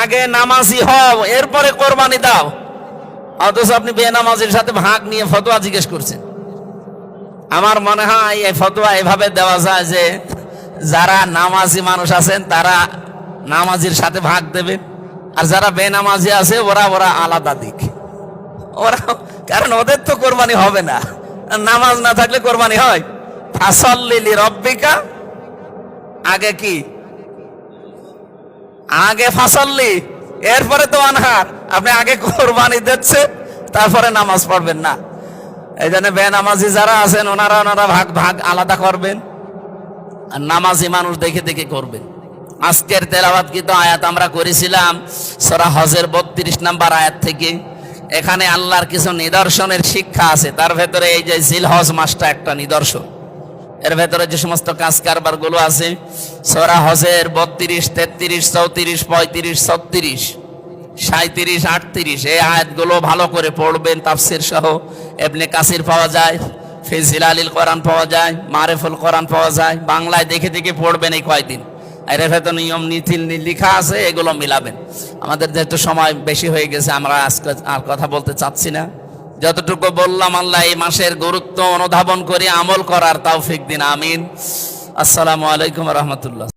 আগে নামাজি হও এরপরে কোরবানি দাও। অথচ আপনি বেনামাজির সাথে ভাগ নিয়ে ফতোয়া জিজ্ঞেস করছেন। আমার মনে হয় এই ফতোয়া এভাবে দেওয়া যায় যে যারা নামাজি মানুষ আছেন তারা নামাজির সাথে ভাগ দেবেন, আর যারা বেনামাজি আছে ওরা আলাদা দিক। ওরা, কারণ ওদের তো কোরবানি হবে না, নামাজ না থাকলে কোরবানি হয়? ফাসাল্লি লিরাব্বিকা, আগে কি? আগে ফাসাল্লি, এরপরে তো আনহার। আপনি আগে কোরবানি দিচ্ছেন তারপরে নামাজ পড়বেন না। এই জন্য বেনামাজি যারা আছেন ওনারা ভাগ আলাদা করবেন, আর নামাজি মানুষ দেখে দেখে করবেন। আজকের তেলাওয়াতকৃত আয়াত আমরা করেছিলাম সূরা হজের 32 নম্বর আয়াত থেকে। এখানে আল্লাহর কিছু নিদর্শনের শিক্ষা আছে, তার ভেতরে এই যে জিলহজ মাসটা একটা নিদর্শন। এর ভেতরে যে সমস্ত কাজ কারবার গুলো আছে সূরা হজের 32, 33, 34, 35, 36 37, 38 এই আয়াতগুলো ভালো করে পড়বেন তাফসীর সহ। ইবনে কাসির পাওয়া যায়, ফি জিলালিল কোরআন পাওয়া যায়, মারিফুল কোরআন পাওয়া যায়। বাংলায় দেখে দেখে পড়বেন এই কয়দিন। এর ভেতর নিয়ম নীতি লেখা আছে, এগুলো মিলাবেন। আমাদের যেহেতু সময় বেশি হয়ে গেছে, আমরা আজকে আর কথা বলতে চাচ্ছি না। যতটুকু বললাম, আল্লাহ এই মাসের গুরুত্ব অনুধাবন করে আমল করার তৌফিক দিন, আমিন। আসসালামু আলাইকুম ওয়া রাহমাতুল্লাহ।